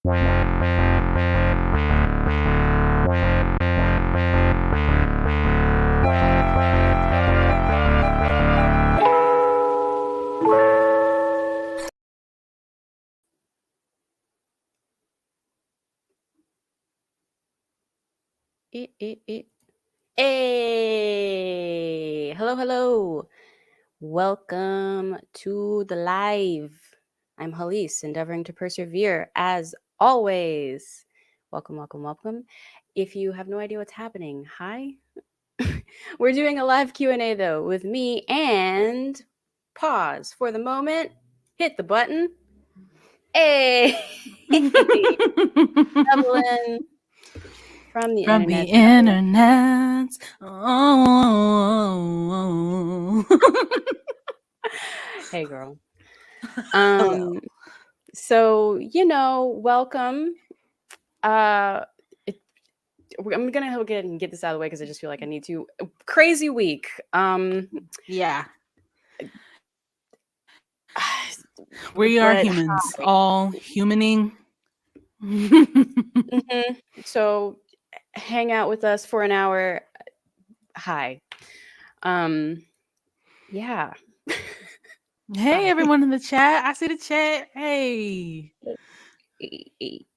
Hey, hello. Welcome to the live. I'm Hallease, endeavoring to persevere as always. Welcome. If you have no idea what's happening, hi. We're doing a live Q&A though with me and pause for the moment. Hit the button. Hey, Evelyn from the From internet. the internet. Oh. Hey, girl. Hello. So welcome. I'm gonna go ahead and get this out of the way because I just feel like I need to. Crazy week. Yeah. We are But humans, all humaning. So hang out with us for an hour. Hi. Yeah. Hey, everyone in the chat. I see the chat. Hey. But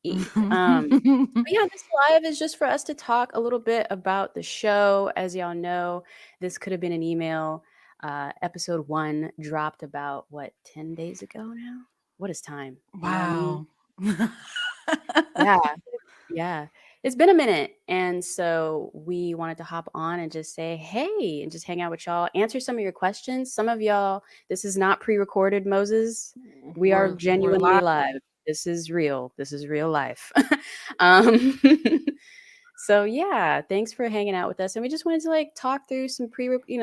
yeah, this live is just for us to talk a little bit about the show. As y'all know, this could have been an email. Episode 1 dropped about 10 days ago now? What is time? You know what I mean? Wow. Yeah. It's been a minute. And so we wanted to hop on and just say, hey, and just hang out with y'all, answer some of your questions. Some of y'all, this is not pre-recorded, Moses. We are We're genuinely live. This is real. This is real life. um, so yeah, thanks for hanging out with us. And we just wanted to talk through some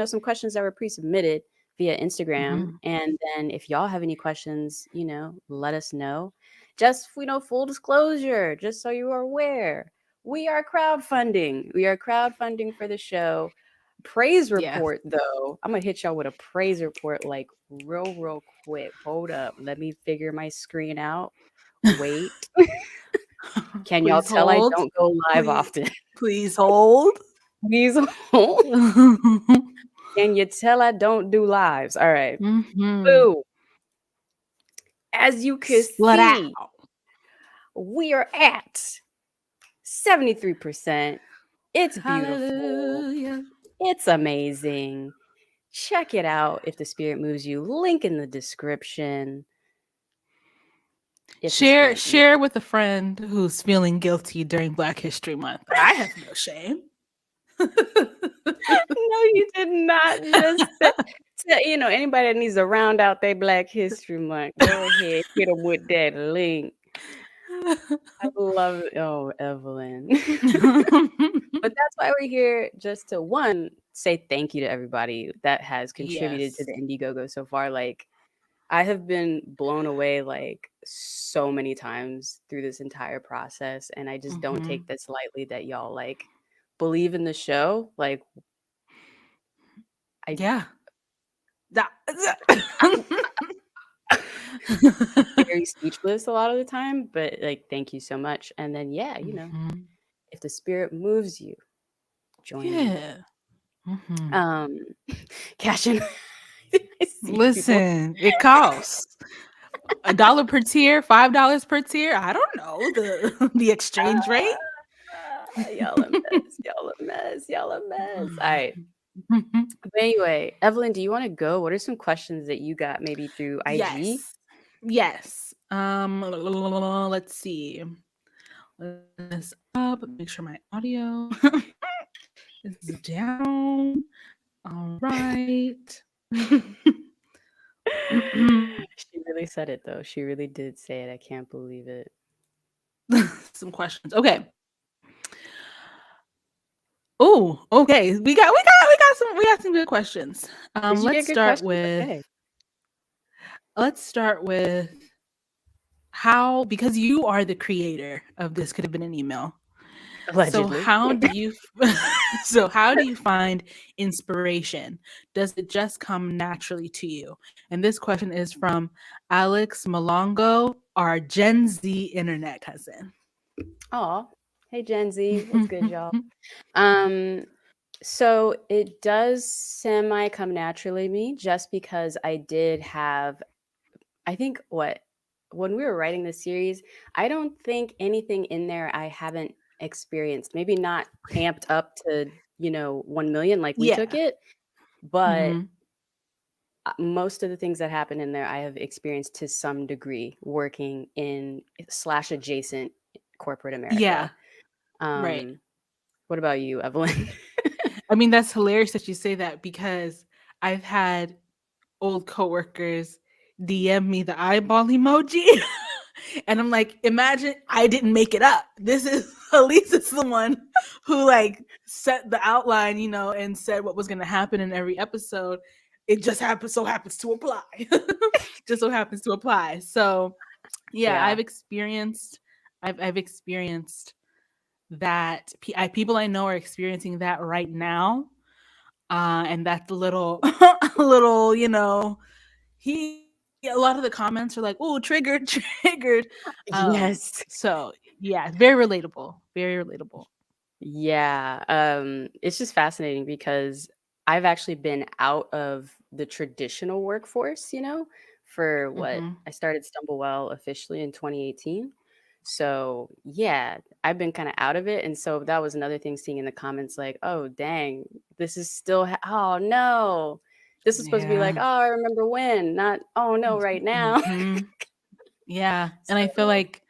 some questions that were pre-submitted via Instagram. Mhm. And then if y'all have any questions, let us know. Just, full disclosure, just so you are aware, we are crowdfunding. We are crowdfunding for the show. Praise Yes. report, though. I'm going to hit y'all with a praise report real quick. Hold up. Let me figure my screen out. Wait. Can y'all Please tell I hold. don't go live Please, often? please hold. Please hold. Can you tell I don't do lives? All right. Boo. As you can Slut see, out. we are at 73%. It's beautiful. Hallelujah. It's amazing. Check it out if the spirit moves you. Link in the description. If the spirit moves. Share with a friend who's feeling guilty during Black History Month. I have no shame. No, you did not just anybody that needs to round out their Black History Month, go ahead, hit them with that link. I love it. Oh, Evelyn. But that's why we're here, just to say thank you to everybody that has contributed to Yes. the Indiegogo so far. I have been blown away so many times through this entire process, and I just don't take this lightly that y'all believe in the show. Yeah. Very speechless a lot of the time, but thank you so much. And then if the spirit moves you, join in. Yeah. Mm-hmm. Cash in. Listen, it costs $1 per tier, $5 per tier. I don't know the exchange rate. Y'all a mess. Y'all a mess. All right. But anyway, Evelyn, do you want to go? What are some questions that you got maybe through IG? Yes. Let's see. This up. Make sure my audio is down. All right. She really said it though. She really did say it. I can't believe it. Some questions. Okay. Oh, okay. We got some good questions. Did you get good questions? Okay. Let's start with how, because you are the creator of This Could Have Been an Email. Allegedly. So how do you find inspiration? Does it just come naturally to you? And this question is from Alex Malongo our Gen Z internet cousin. Oh, hey Gen Z, what's good, y'all? Um, so it does semi come naturally to me just because I did have, I think what when we were writing this series, I don't think anything in there I haven't experienced. Maybe not amped up to, 1 million like we took Yeah. it, but Hmm. most of the things that happen in there I have experienced to some degree working in slash adjacent corporate Yeah. America. Right. Um, what about you, Evelyn? I mean, that's hilarious that you say that because I've had old coworkers DM me the eyeball emoji. And I'm like, imagine I didn't make it up. This is Hallease is the one who like set the outline, and said what was gonna happen in every episode. It just happens to apply. Just so happens to apply. So yeah, Yeah. I've experienced that. People I know are experiencing that right now. And that's a little a little, he a lot of the comments are like, "Oh, triggered, triggered." Yes. So yeah, very relatable, very relatable. Yeah, it's just fascinating because I've actually been out of the traditional workforce, for what Hmm. I started Stumblewell officially in 2018. So, yeah, I've been kind of out of it. And so that was another thing seeing in the comments like, oh, dang, this is still, oh, no. This is supposed to be like, Yeah. oh, I remember when, not, oh, no, right now. Hmm. Yeah, and I feel So, like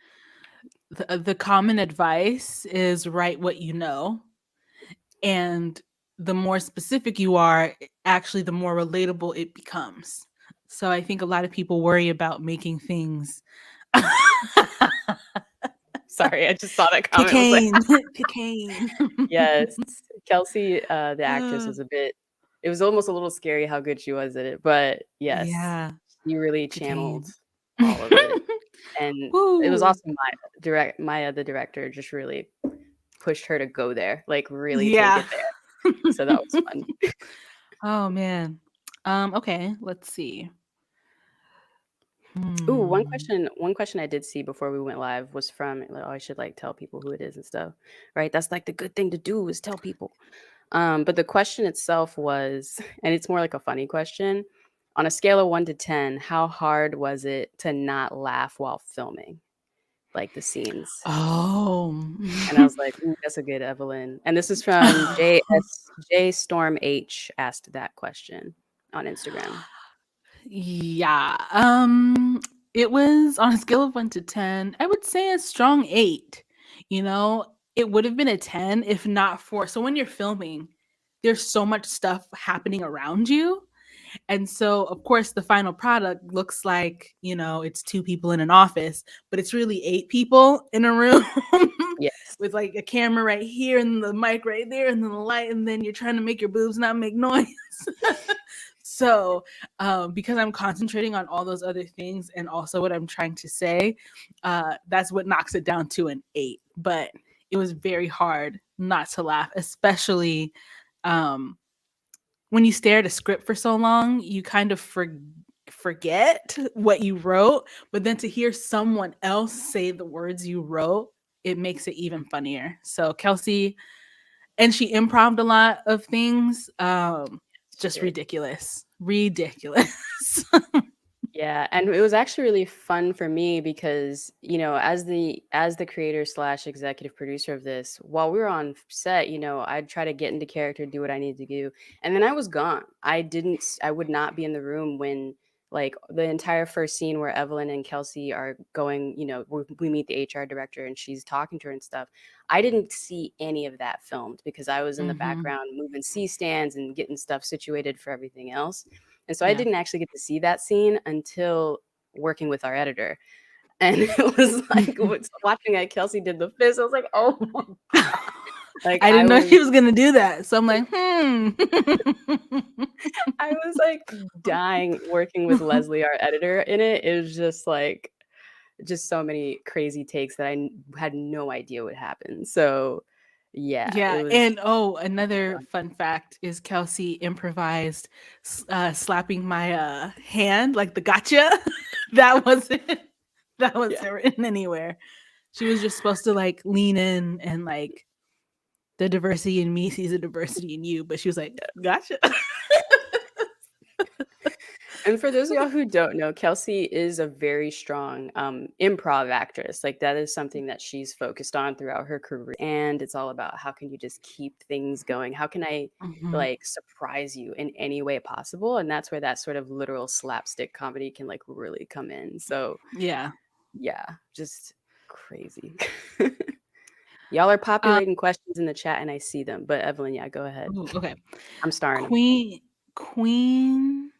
the common advice is write what you know, and the more specific you are, actually, the more relatable it becomes. So I think a lot of people worry about making things sorry, I just saw that comment. Was like, cocaine, cocaine. yes, Kelsey, the actress, Uh, was a bit. It was almost a little scary how good she was at it, but yes, yeah, she really channeled cocaine. all of it, and it was Woo. also Maya, the director, just really pushed her to go there, like really take Yeah. it there. So that was fun. Oh man. Okay, let's see. Ooh, Hmm. one question I did see before we went live was from, oh, I should like tell people who it is and stuff, right? That's like the good thing to do is tell people. But the question itself was, and it's more like a funny question. On a scale of 1 to 10, how hard was it to not laugh while filming, like the scenes? Oh. And I was like, ooh, that's a good Evelyn. And this is from J Storm H asked that question on Instagram. Yeah. It was on a scale of 1 to 10. I would say a strong 8. You know, it would have been a 10 if not for, so when you're filming, there's so much stuff happening around you. And so, of course, the final product looks like, it's two people in an office, but it's really eight people in a room Yes. with like a camera right here and the mic right there and then the light. And then you're trying to make your boobs not make noise. So, because I'm concentrating on all those other things and also what I'm trying to say, that's what knocks it down to an 8. But it was very hard not to laugh, especially um, when you stare at a script for so long, you kind of forget what you wrote, but then to hear someone else say the words you wrote, it makes it even funnier. So Kelsey, and she improved a lot of things. She Just did. ridiculous. Ridiculous. Yeah, and it was actually really fun for me because, as the creator slash executive producer of this, while we were on set, I'd try to get into character, do what I needed to do, and then I was gone. I would not be in the room when like the entire first scene where Evelyn and Kelsey are going, we meet the HR director and she's talking to her and stuff. I didn't see any of that filmed because I was in the Hmm. background moving C stands and getting stuff situated for everything else. And so I Yeah. didn't actually get to see that scene until working with our editor. And it was like watching Kelsey did the fist. I was like, oh my God. Like I I didn't know was she was gonna do that. So I'm like, hmm. I was like dying working with Leslie, our editor, in it. It was just like just so many crazy takes that had no idea what happened. So yeah, it Yeah, was and oh, another fun fact is Kelsey improvised slapping my hand like the gotcha. That was it. That Yeah. wasn't written anywhere. She was just supposed to like lean in and like the diversity in me sees the diversity in you, but she was like, gotcha. And for those of y'all who don't know, Kelsey is a very strong improv actress. Like that is something that she's focused on throughout her career. And it's all about how can you just keep things going? How can I Mhm. like surprise you in any way possible? And that's where that sort of literal slapstick comedy can like really come in. So Yeah. yeah, just crazy. Y'all are Um, populating questions in the chat and I see them. But Evelyn, yeah, go ahead. ooh, okay. I'm starring them. Queen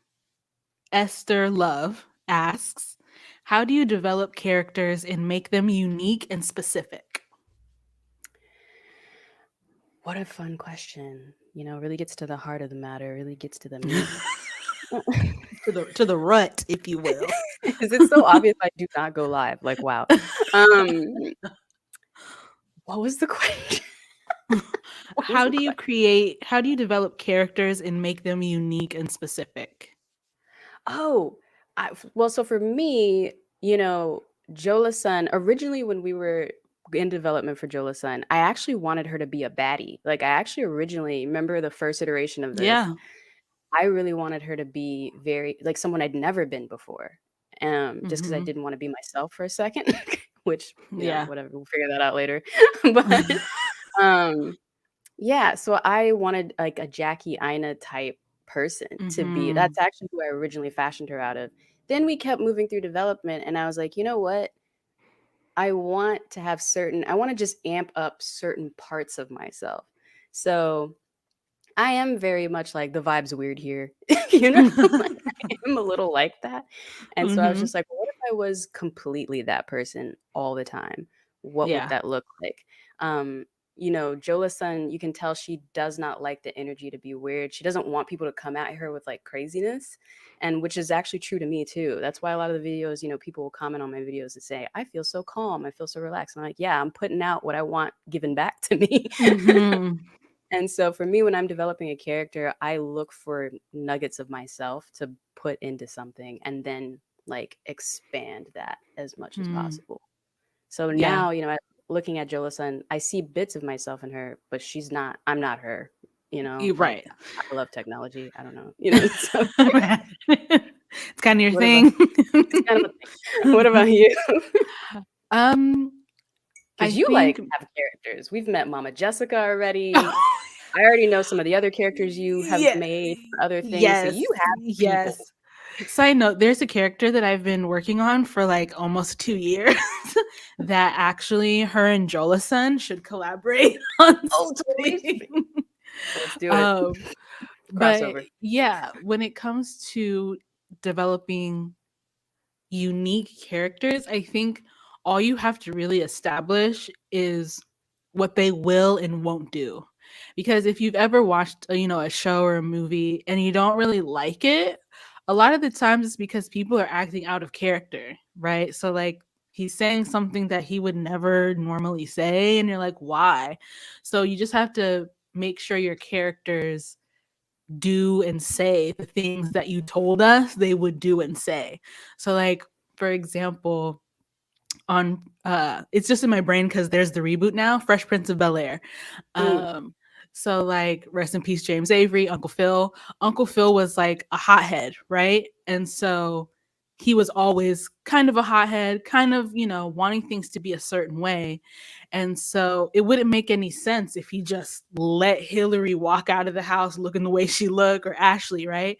Esther Love asks, how do you develop characters and make them unique and specific? What a fun question. You know, really gets to the heart of the matter, really gets to the meat. To the rut, if you will. Is it so obvious I do not go live? Like, wow. Um, what was the question? What was How the do you question? how do you develop characters and make them unique and specific? Oh, well, so for me, you know, Jola Sun, originally when we were in development for Jola Sun, I actually wanted her to be a baddie. Like, I actually originally remember the first iteration of this. Yeah. I really wanted her to be very like someone I'd never been before. Just because I Hmm. didn't want to be myself for a second, which, you know, Yeah. whatever, we'll figure that out later. But um yeah, so I wanted like a Jackie Ina type person to be. Hmm. That's actually who I originally fashioned her out of. Then we kept moving through development and I was like, you know what? I want to just amp up certain parts of myself. So I am very much like the vibe's weird here. You know, like I am a little like that. And so I was Hmm. just like, what if I was completely that person all the time? What would Yeah. that look like? Um, you know, Jola's son, you can tell she does not like the energy to be weird. She doesn't want people to come at her with like craziness. And which is actually true to me too. That's why a lot of the videos, you know, people will comment on my videos and say, I feel so calm. I feel so relaxed. And I'm like, yeah, I'm putting out what I want given back to me. Hmm. And so for me, when I'm developing a character, I look for nuggets of myself to put into something and then like expand that as much as possible. So Yeah. now, you know, looking at Jolison, I see bits of myself in her, but I'm not her, you know, You're like right. I love technology. I don't know, you know, so It's kind of your what about, thing. it's kind of a thing. What about you? um, Because I you like think have characters. We've met Mama Jessica already. I already know some of the other characters you have yeah, made for other things. So yes, you have people. yes. Side note, there's a character that I've been working on for like almost 2 years that actually her and Jolison should collaborate on Oh, totally. something. Let's do it. um, but Crossover. yeah, when it comes to developing unique characters, I think all you have to really establish is what they will and won't do. Because if you've ever watched, a show or a movie and you don't really like it, a lot of the times it's because people are acting out of character, right? So like he's saying something that he would never normally say and you're like, "Why?" So you just have to make sure your characters do and say the things that you told us they would do and say. So like for example, on it's just in my brain because there's the reboot now, Fresh Prince of Bel-Air. Mm, um so like rest in peace James Avery, Uncle Phil was like a hothead, right? And so he was always kind of a hothead, kind of, wanting things to be a certain way. And so it wouldn't make any sense if he just let Hillary walk out of the house looking the way she looked, or Ashley, right?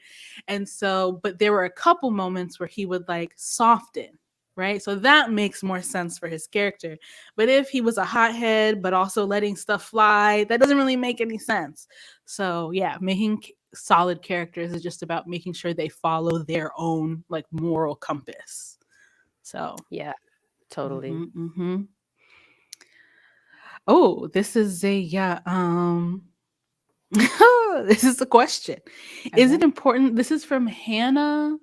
And so, but there were a couple moments where he would like soften, right? So that makes more sense for his character. But if he was a hothead, but also letting stuff fly, that doesn't really make any sense. So yeah, making solid characters is just about making sure they follow their own like moral compass. So, yeah, totally. mm-hmm. Oh, this is a yeah. This is a question. Is it Okay. important? This is from Hannah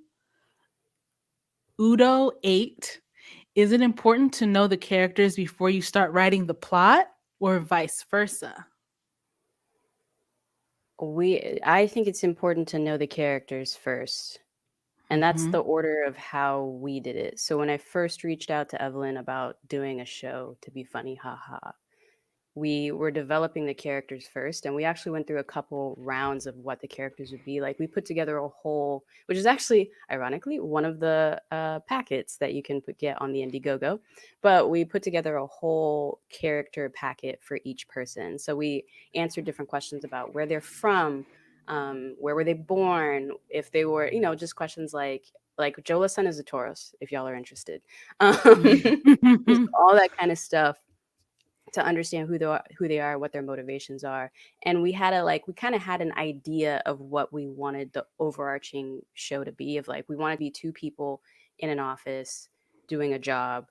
Udo 8. Is it important to know the characters before you start writing the plot, or vice versa? I think it's important to know the characters first. And that's Mm-hmm. the order of how we did it. So when I first reached out to Evelyn about doing a show to be funny, haha, we were developing the characters first, and we actually went through a couple rounds of what the characters would be like. We put together a whole, which is actually ironically one of the packets that you can get on the Indiegogo, but we put together a whole character packet for each person. So we answered different questions about where they're from, where were they born, if they were, just questions like Jola's son is a Taurus, if y'all are interested. Just all that kind of stuff to understand who they are, what their motivations are. And we kind of had an idea of what we wanted the overarching show to be, of like we want to be two people in an office doing a job,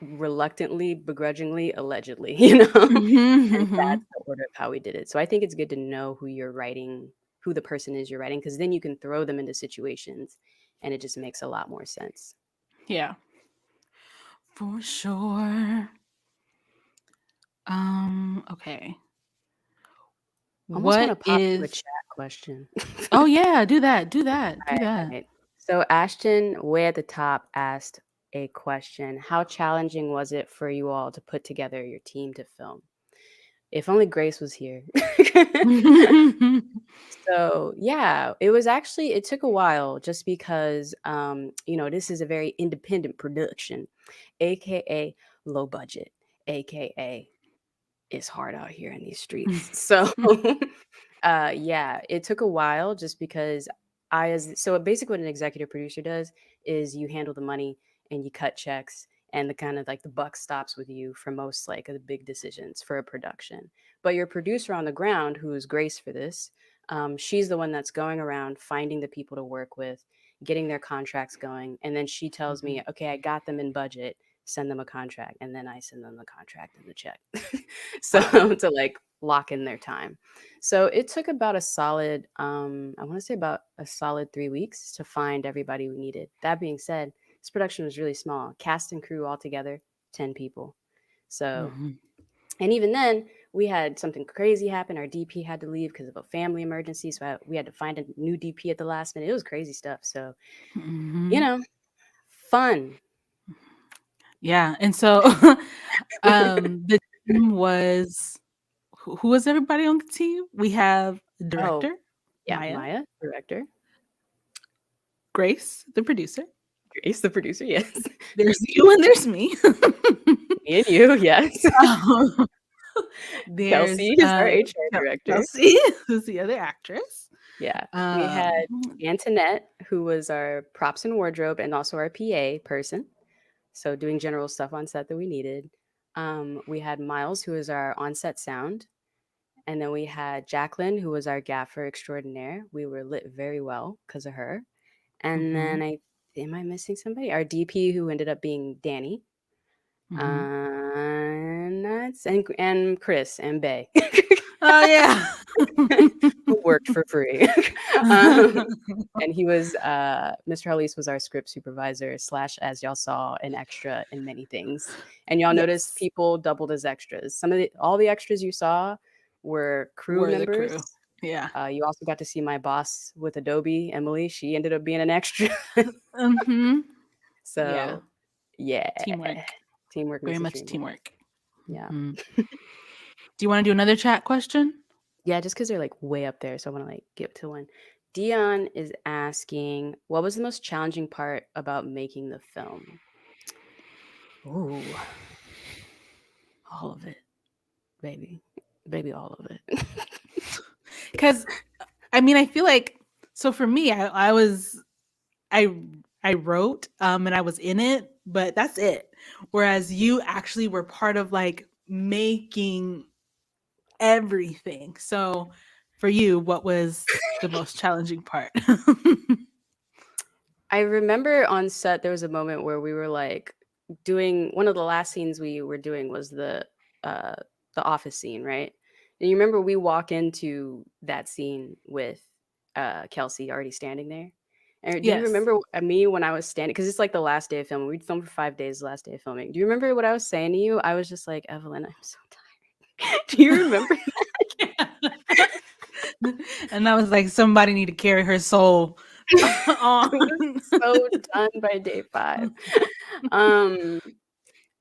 reluctantly, begrudgingly, allegedly, and Mm-hmm. that's the order of how we did it. So I think it's good to know who the person is you're writing, because then you can throw them into situations and it just makes a lot more sense. Yeah, for sure. Okay. Almost want to What pop to a is chat question. Oh yeah, do that. Do that. Do that. Right. So Ashton, way at the top, asked a question. How challenging was it for you all to put together your team to film? If only Grace was here. So yeah, it took a while just because this is a very independent production, aka low budget, aka it's hard out here in these streets. So yeah, it took a while just because so basically what an executive producer does is you handle the money and you cut checks, and the kind of like the buck stops with you for most like the big decisions for a production. But your producer on the ground, who is Grace for this, she's the one that's going around finding the people to work with, getting their contracts going, and then she tells me, Mhm. okay, I got them in budget, send them a contract, and then I send them the contract and the check. So Wow. to like lock in their time. So it took about a solid, I want to say about a solid 3 weeks to find everybody we needed. That being said, this production was really small. Cast and crew altogether, 10 people. So, Mhm. and even then, we had something crazy happen. Our DP had to leave because of a family emergency. So we had to find a new DP at the last minute. It was crazy stuff. So, you Mhm. know, fun. Yeah, and so the team was who was everybody on the team? We have the Oh, director, yeah. Maya, Maya, director. Grace, the producer. Grace, the producer. Yes. There's you and there's me. Me and you. Yes. Um, there's Kelsey is our HR director. Kelsey, who's the other actress. Yeah. We had Um, Antoinette, who was our props and wardrobe and also our PA person. So doing general stuff on set that we needed. We had Miles, who was our on-set sound. And then we had Jacqueline, who was our gaffer extraordinaire. We were lit very well because of her. And mhm, then am I missing somebody? Our DP, who ended up being Danny. mhm. And Chris and Bay. Oh yeah. Who worked for free. um, and he was Mr. Hallease was our script supervisor slash, as y'all saw, an extra in many things. And y'all noticed Yes, people doubled as extras. All the extras you saw were crew we're the members. crew. Yeah. You also got to see my boss with Adobe, Emily. She ended up being an extra. Mhm. Yeah. So yeah, Teamwork. teamwork Very makes the much dream work. teamwork. Yeah. Mhm. Do you wanna do another chat question? Yeah, just because they're like way up there. So I want to like get to one. Dion is asking, what was the most challenging part about making the film? Ooh, all of it, baby. Baby, all of it. Because I mean, I feel like so for me, I was I I wrote and I was in it, but that's it. Whereas you actually were part of like making everything. So for you, what was the most challenging part? I remember on set there was a moment where we were like doing one of the last scenes we were doing was uh the office scene, right? And you remember we walk into that scene with Kelsey already standing there. And do you Yes. remember me when I was standing? Because it's like the last day of filming. We'd filmed for 5 days, the last day of filming. Do you remember what I was saying to you? I was just like, Evelyn, I'm so tired. Do you remember? Yeah. And I was like, somebody need to carry her soul on. So done by day 5. Um,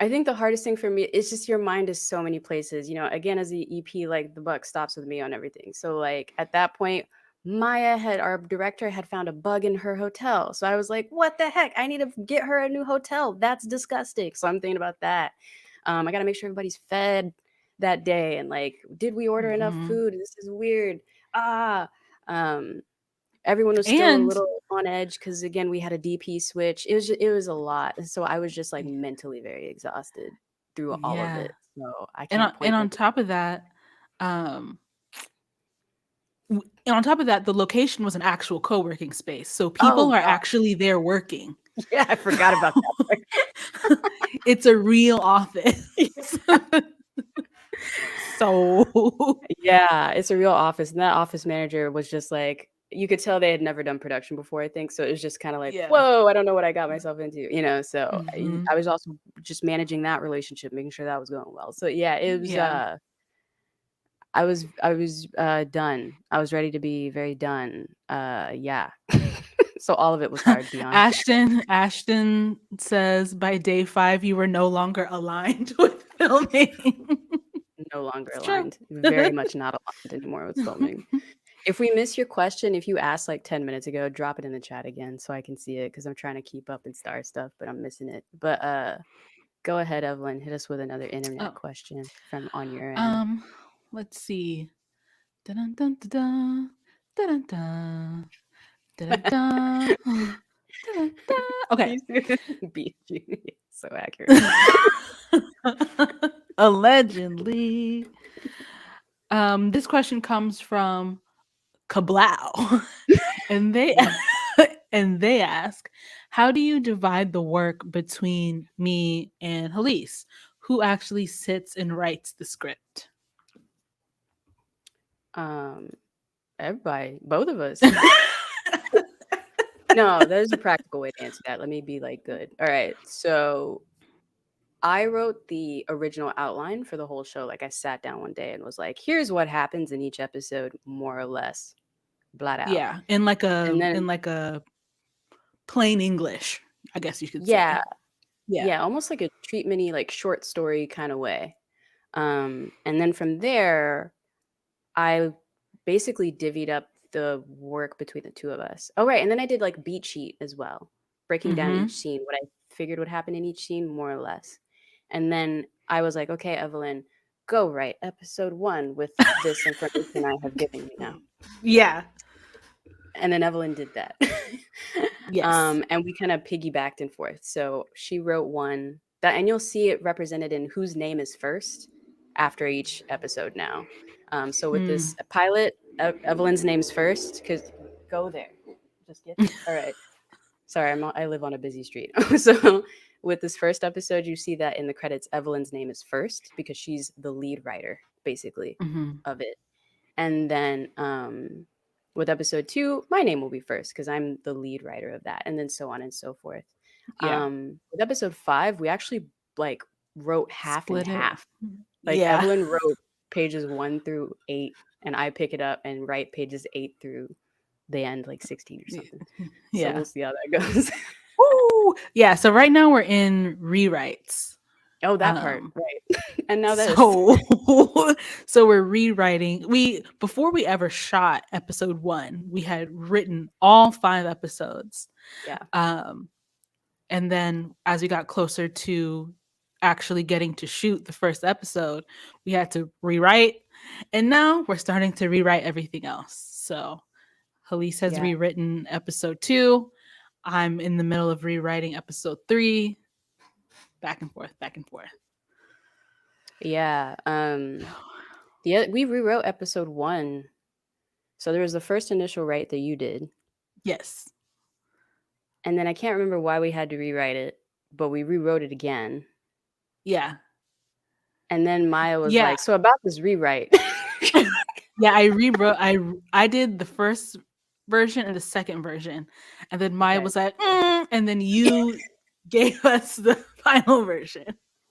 I think the hardest thing for me is just your mind is so many places. Again, as the EP, like the buck stops with me on everything. So like at that point, our director had found a bug in her hotel. So I was like, what the heck? I need to get her a new hotel. That's disgusting. So I'm thinking about that. I got to make sure everybody's fed that day. And like, did we order enough food? This is weird. Ah, um, everyone was still a And little on edge because again we had a DP switch. It was a lot, and so I was just like mentally very exhausted through all of yeah. it. So I And can't point on fingers. top of that, um and on top of that, the location was an actual co-working space. So Oh people are god, actually there working. yeah, I forgot about that It's a real office. part. So Yeah, it's a real office, and that office manager was just like you could tell they had never done production before, I think. So it was just kind of like, yeah. whoa, I don't know what I got myself into. So Hmm. I was also just managing that relationship, making sure that was going well. So yeah, it was Yeah. I was done. I was ready to be very done. Yeah. So all of it was hard, be honest. Ashton says by day 5 you were no longer aligned with filming. No longer It's true. aligned. Very much not aligned anymore with filming. If we miss your question, if you asked like 10 minutes ago, drop it in the chat again so I can see it because I'm trying to keep up and star stuff, but I'm missing it. But go ahead, Evelyn. Hit us with another internet Oh, question from on your end. um, let's see. Dun dun dun dun dun dun dun dun dun. Okay. BG. So accurate. Allegedly. This question comes from Kablow. And they and they ask, how do you divide the work between me and Hallease? Who actually sits and writes the script? Um, Everybody, both of us. No, there's a practical way to answer that. Let me be like good. All right. So I wrote the original outline for the whole show. Like I sat down one day and was like, here's what happens in each episode, more or less, blot out. Yeah, And then in like a plain English, I guess you could yeah, say. Yeah. yeah, almost like a treatment-y, like short story kind of way. And then from there, I basically divvied up the work between the two of us. Oh, right. And then I did like beat sheet as well, breaking down Mm-hmm. each scene, what I figured would happen in each scene, more or less. And then I was like, okay, Evelyn, go write episode 1 with this information I have given you now. Yeah. And then Evelyn did that. Yes. And we kind of piggybacked and forth. So she wrote one that, and you'll see it represented in whose name is first after each episode now. So with Mm. this pilot, Evelyn's name's first because go there. Just get there. All right. Sorry, I live on a busy street. So with this first episode, you see that in the credits, Evelyn's name is first because she's the lead writer, basically, Mm-hmm. of it. And then with episode 2, my name will be first because I'm the lead writer of that, and then so on and so forth. Yeah. With episode 5, we actually like wrote half and Split it. half. Like Yeah. Evelyn wrote pages 1 through 8, and I pick it up and write pages 8 through the end, like 16 or something. So Yeah. we'll see how that goes. Woo! Yeah. So right now we're in rewrites. Oh, that part, right? And now this. So so we're rewriting. Before we ever shot episode 1, we had written all 5 episodes. Yeah. And then as we got closer to actually getting to shoot the first episode, we had to rewrite. And now we're starting to rewrite everything else. So Hallease has Yeah. rewritten episode 2. I'm in the middle of rewriting episode 3. Back and forth, back and forth. Yeah. We rewrote episode 1. So there was the first initial write that you did. Yes. And then I can't remember why we had to rewrite it, but we rewrote it again. Yeah. And then Maya was like, so about this rewrite. Yeah, I rewrote. I did the first version and the second version, and then Maya was like, and then you gave us the final version.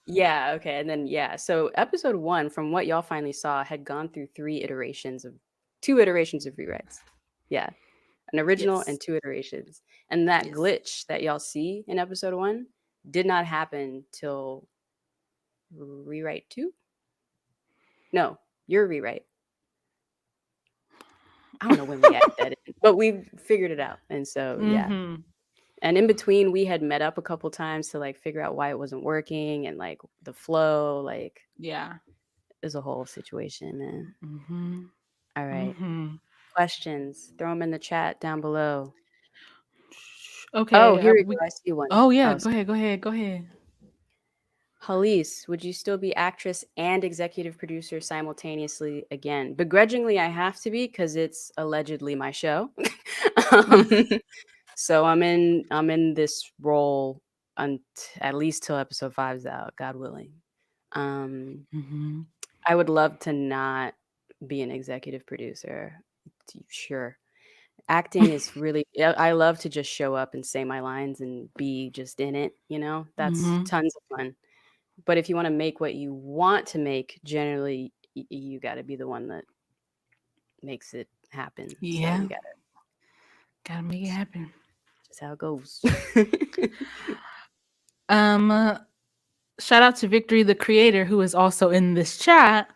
Yeah. Okay. And then so episode 1, from what y'all finally saw, had gone through 3 iterations of 2 iterations of rewrites. Yeah, an original Yes. and 2 iterations. And that Yes. glitch that y'all see in episode 1 did not happen till rewrite 2? No, your rewrite. I don't know when we added that in, but we figured it out. And so, yeah. Mm-hmm. And in between, we had met up a couple times to like figure out why it wasn't working and like the flow. Like, Yeah. there's a whole situation, man. Mm-hmm. All right. Mm-hmm. Questions, throw them in the chat down below. Oh, Okay. here we We. go. I see one. Oh yeah. Oh, Go ahead. Go ahead. Go ahead. Hallease, would you still be actress and executive producer simultaneously again? Begrudgingly, I have to be because it's allegedly my show. um, so I'm in this role at least till episode 5's out, God willing. Um, Mm-hmm. I would love to not be an executive producer. Sure. Acting is really, I love to just show up and say my lines and be just in it, That's Mm-hmm. tons of fun. But if you wanna make what you want to make, generally, you gotta be the one that makes it happen. So Yeah. you gotta Gotta make it happen. just how it goes. Um. Shout out to Victory, the creator, who is also in this chat.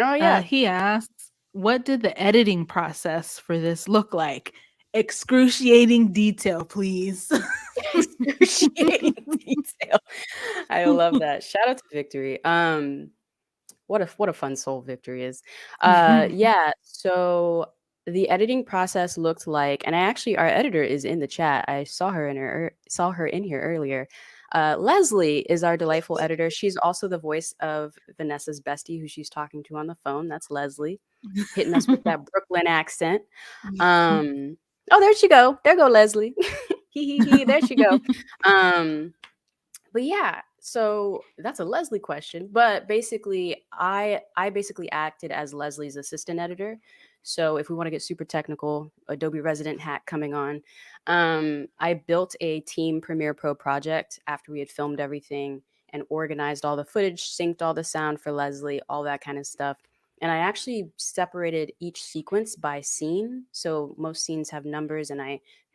Oh, yeah. He asks, "What did the editing process for this look like? Excruciating detail, please." Excruciating detail. I love that. Shout out to Victory. What a fun soul Victory is. Yeah, so the editing process looked like, and our editor is in the chat. I saw her in here earlier. Leslie is our delightful editor. She's also the voice of Vanessa's bestie, who she's talking to on the phone. That's Leslie, hitting us with that Brooklyn accent. Um, oh, there she go. There go Leslie. Hee. There she go. But yeah, so that's a Leslie question. But basically, I basically acted as Leslie's assistant editor. So if we want to get super technical, Adobe Resident hack coming on. I built a Team Premiere Pro project after we had filmed everything and organized all the footage, synced all the sound for Leslie, all that kind of stuff. And I actually separated each sequence by scene. So most scenes have numbers, and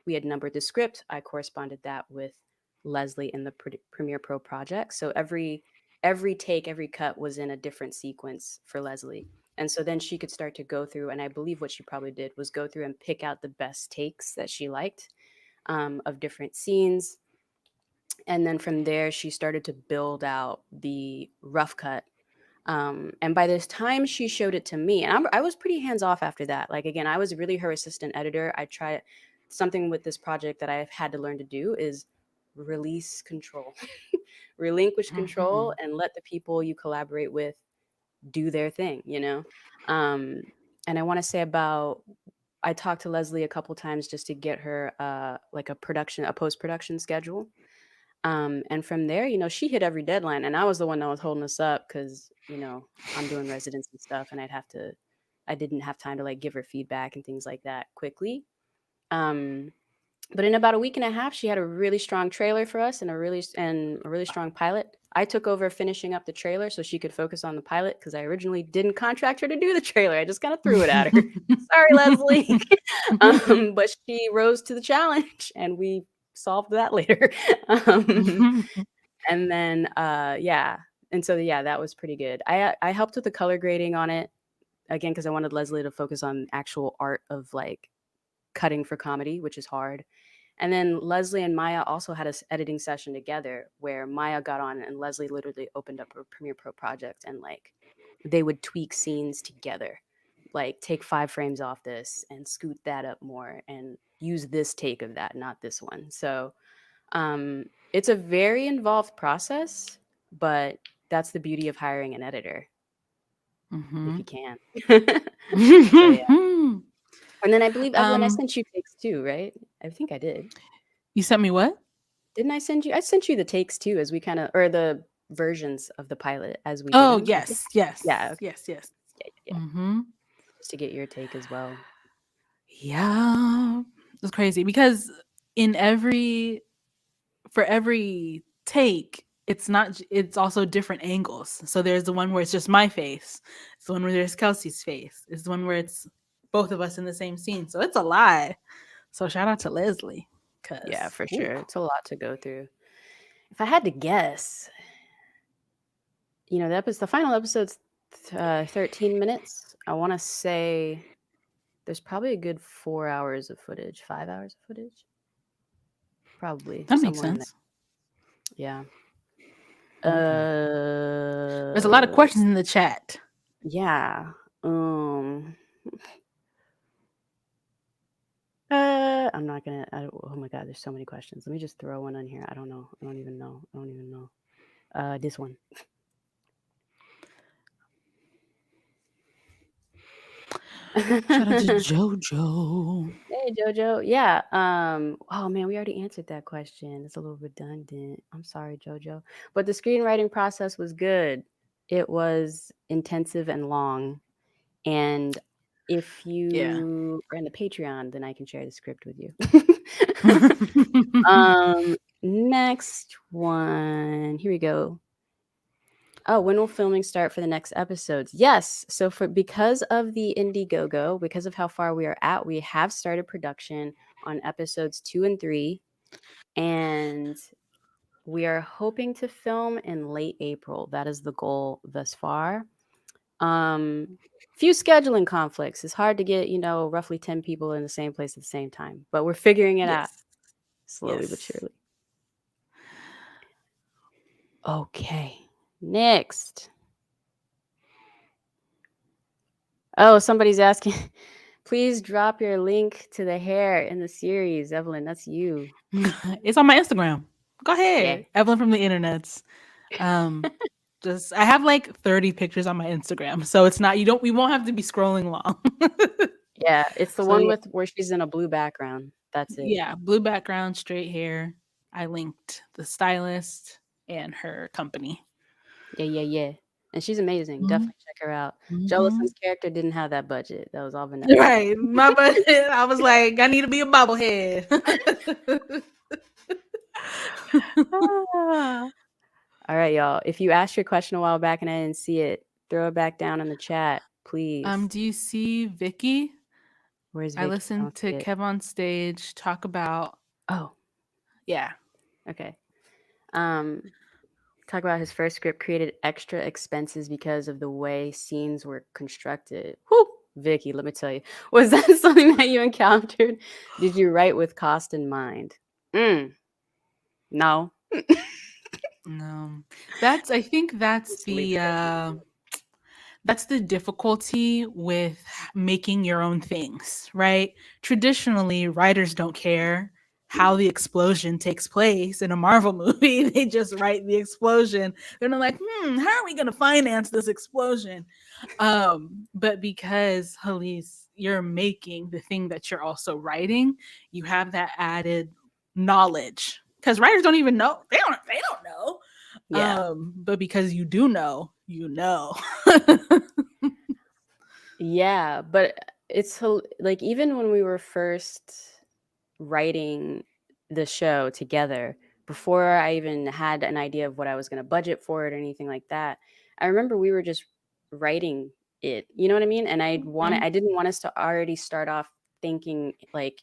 we had numbered the script. I corresponded that with Leslie in the Premiere Pro project. So every take, every cut was in a different sequence for Leslie. And so then she could start to go through, and I believe what she probably did was go through and pick out the best takes that she liked of different scenes. And then from there, she started to build out the rough cut. And by this time she showed it to me, and I was pretty hands off after that. Like, again, I was really her assistant editor. I tried something with this project that I've had to learn to do is release control, relinquish control, and let the people you collaborate with do their thing. Um, and I want to say I talked to Leslie a couple times just to get her like a post-production schedule. And from there, she hit every deadline, and I was the one that was holding us up because, I'm doing residence and stuff, and I didn't have time to like give her feedback and things like that quickly. Um, but in about a week and a half, she had a really strong trailer for us and a really strong pilot. I took over finishing up the trailer so she could focus on the pilot because I originally didn't contract her to do the trailer. I just kind of threw it at her. Sorry, Leslie. But she rose to the challenge, and we solved that later. And then, yeah. And so, yeah, that was pretty good. I helped with the color grading on it, again, because I wanted Leslie to focus on actual art of like cutting for comedy, which is hard. And then Leslie and Maya also had a editing session together where Maya got on and Leslie literally opened up a Premiere Pro project, and like they would tweak scenes together, like take 5 frames off this and scoot that up more and use this take of that, not this one. So it's a very involved process, but that's the beauty of hiring an editor if you can. So yeah. And then I believe, Evelyn, I um, sent you takes too, right? I think I did. you sent me what? Didn't I send you? I sent you the takes too, as we kind of, or the versions of the pilot as we did Oh them. I think. yes, yes, Yeah. Okay. yes, yes. Yeah. Mm-hmm. Just to get your take as well. Yeah, it's crazy because in for every take, it's also different angles. So there's the one where it's just my face. It's the one where there's Kelsey's face. It's the one where it's both of us in the same scene. So it's a lot. So shout out to Leslie. Yeah, Cause for ooh. sure. It's a lot to go through. If I had to guess, the final episode's 13 minutes. I want to say there's probably a good 4 hours of footage, 5 hours of footage. Probably That makes somewhere in there. sense. Yeah. Okay. There's a lot of Uh, questions in the chat. yeah. I'm not gonna. Oh my god, there's so many questions. Let me just throw one on here. I don't know. I don't even know. This one. Shout out to JoJo. Hey Jojo. Yeah. Oh man, we already answered that question. It's a little redundant. I'm sorry, Jojo. But the screenwriting process was good. It was intensive and long. And if Yeah. you are in the Patreon, then I can share the script with you. um, Next one. Here we go. Oh, when will filming start for the next episodes? Yes. So because of the Indiegogo, because of how far we are at, we have started production on episodes 2 and 3, and we are hoping to film in late April. That is the goal thus far. Few scheduling conflicts. It's hard to get, roughly 10 people in the same place at the same time, but we're figuring it out yes. slowly but Yes. surely. Okay. Next. Oh, somebody's asking, please drop your link to the hair in the series. Evelyn, that's you. It's on my Instagram. Go Yeah. ahead. Evelyn from the internets. Um just I have like 30 pictures on my Instagram. So it's not we won't have to be scrolling long. Yeah, it's the So one yeah, with where she's in a blue background. That's it. yeah, blue background, straight hair. I linked the stylist and her company. Yeah, yeah, yeah. And she's amazing. Mhm. Definitely check her out. Mhm. Jellison's character didn't have that budget. That was all Vanessa. Right. My budget. I was like, I need to be a bobblehead. Ah. All right, y'all. If you asked your question a while back and I didn't see it, throw it back down in the chat, please. Do you see Vicky? Where's I Vicky? I listened don't see to it. Kev on stage talk about Oh, yeah. okay. Um, talk about his first script created extra expenses because of the way scenes were constructed. Whew, Vicky, let me tell you, was that something that you encountered? Did you write with cost in mind? No. No. I think Just leave it at that. that's the difficulty with making your own things, right? Traditionally, writers don't care how the explosion takes place in a Marvel movie. They just write the explosion. They're not like, how are we going to finance this explosion? But because Hallease, you're making the thing that you're also writing, you have that added knowledge. Because writers don't even know. They don't know. Yeah. But because you do know, you know. Yeah, but like even when we were first writing the show together, before I even had an idea of what I was going to budget for it or anything like that, I remember we were just writing it. You know what I mean? And Mhm. I didn't want us to already start off thinking like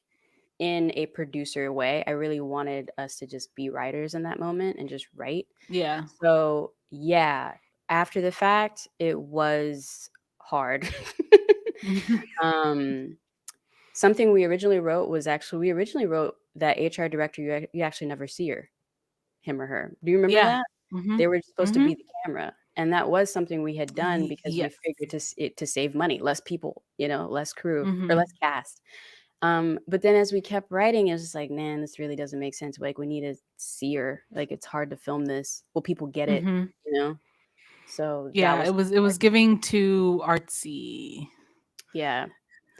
in a producer way. I really wanted us to just be writers in that moment and just write. Yeah. So, yeah, after the fact, it was hard. Um, something we originally wrote was actually we originally wrote that HR director, you actually never see him or her. Do you remember Yeah. that? Mhm. They were supposed to be Mhm. the camera, and that was something we had done because we Yes. figured to save money, less people, less crew or Mhm. less cast. But then as we kept writing, it was just like, man, this really doesn't make sense. Like we need to see her. Like it's hard to film this. Will people get it? Mhm. You know? So that Yeah, was it was giving too artsy. yeah.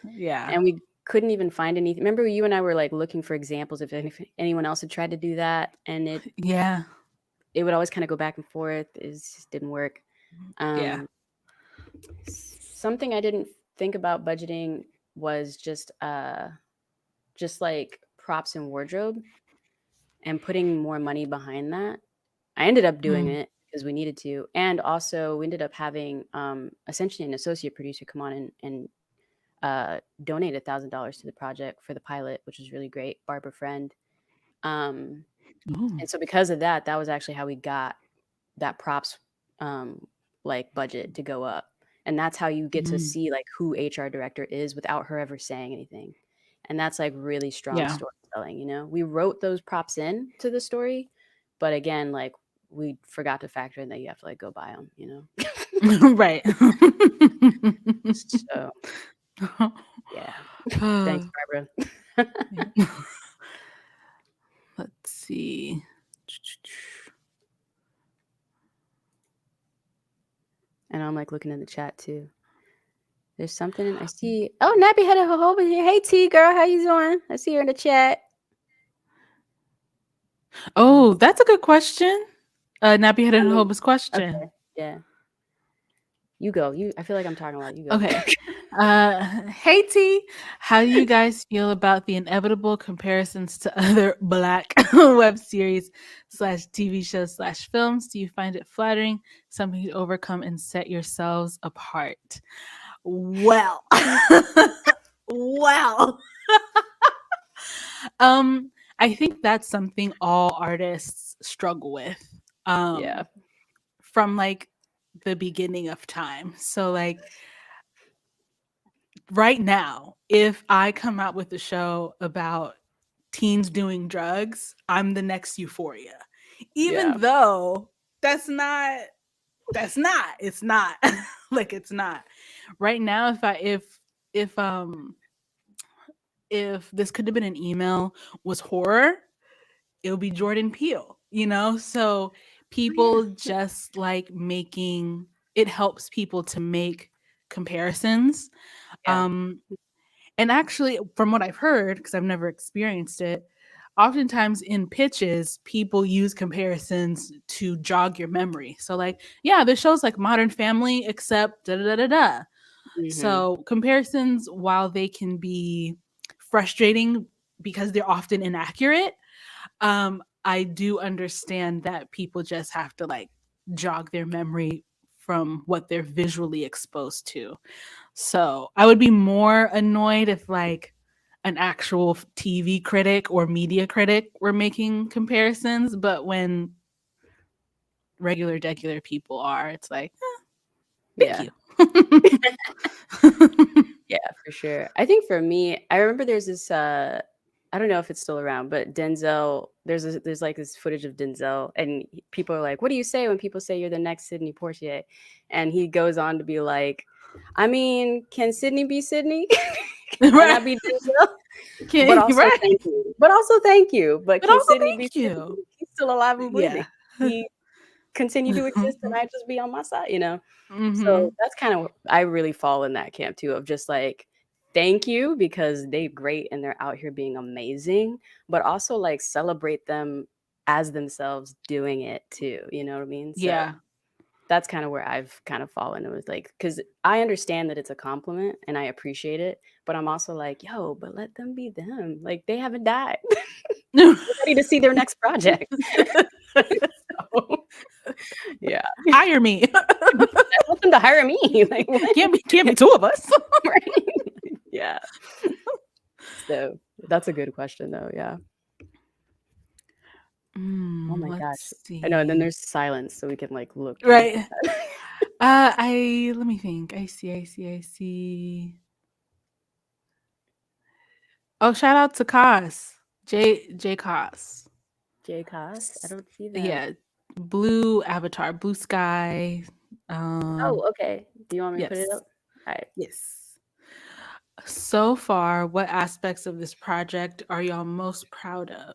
Yeah. And we couldn't even find anything. Remember you and I were like looking for examples if anyone else had tried to do that, and Yeah. it would always kind of go back and forth. It just didn't work. Yeah. Um, something I didn't think about budgeting was just like props and wardrobe and putting more money behind that. I ended up doing Mm. it because we needed to, and also we ended up having essentially an associate producer come on and donated $1,000 to the project for the pilot, which was really great. Barbara Friend. Um, Ooh. and so because of that, that was actually how we got that props like budget to go up. And that's how you get to Mm. see like who HR director is without her ever saying anything. And that's like really strong Yeah. storytelling, you know. We wrote those props in to the story, but again, like we forgot to factor in that you have to like go buy them, you know. Right. So yeah. Thanks, Barbara. Let's see. And I'm like looking in the chat too. There's something I see. Oh, Nappy Headed Hobo here. Hey T girl, how you doing? I see her in the chat. Oh, that's a good question. Nappy Headed Hobo's question. Okay, yeah. You go. I feel like I'm talking a lot. You go. Okay. Hey T, how do you guys feel about the inevitable comparisons to other Black web series / TV shows / films? Do you find it flattering, something to overcome and set yourselves apart? Well, well, I think that's something all artists struggle with. Yeah. From like the beginning of time. So like right now, if I come out with a show about teens doing drugs, I'm the next Euphoria. Even though it's not like it's not. Right now, if this could have been an email was horror, it would be Jordan Peele, you know? So people just like making it helps people to make comparisons. Yeah. And actually, from what I've heard, because I've never experienced it, oftentimes in pitches, people use comparisons to jog your memory. So, like, yeah, there's shows like Modern Family, except da da da da da. So, comparisons, while they can be frustrating because they're often inaccurate, I do understand that people just have to like jog their memory from what they're visually exposed to. So I would be more annoyed if like an actual TV critic or media critic were making comparisons, but when regular people are, it's like, thank Yeah. you. Yeah, for sure. I think for me, I remember there's this I don't know if it's still around, but Denzel, there's like this footage of Denzel and people are like, "What do you say when people say you're the next Sidney Poitier?" And he goes on to be like, "I mean, can Sidney be Sidney? Can I Right. be Denzel? Okay, But also right. thank you. But also thank you. But But can also Sidney be thank Sidney? you. He's still alive and breathing. Yeah. He continue to exist and I just be on my side, you know?" So Hmm. that's kind of I really fall in that camp too of just like, thank you because they're great and they're out here being amazing, but also like celebrate them as themselves doing it too. You know what I mean? So Yeah. that's kind of where I've kind of fallen. It was like, because I understand that it's a compliment and I appreciate it, but I'm also like, yo, but let them be them. Like they haven't died. We're ready to see their next project. So, yeah. Hire me. I want them to hire me. Like, what? Can't be two of us. Right? Yeah. So that's a good question, though. Yeah. Oh my gosh. Let's I know. And then see. there's silence, so we can like look. Right. Let me think. I see. Oh, shout out to Cos. J Cos. J Cos. I don't see that. Yeah. Blue avatar, blue sky. Oh, okay. Do you want me to put it Yes. up? All right. Yes. So far, what aspects of this project are y'all most proud of?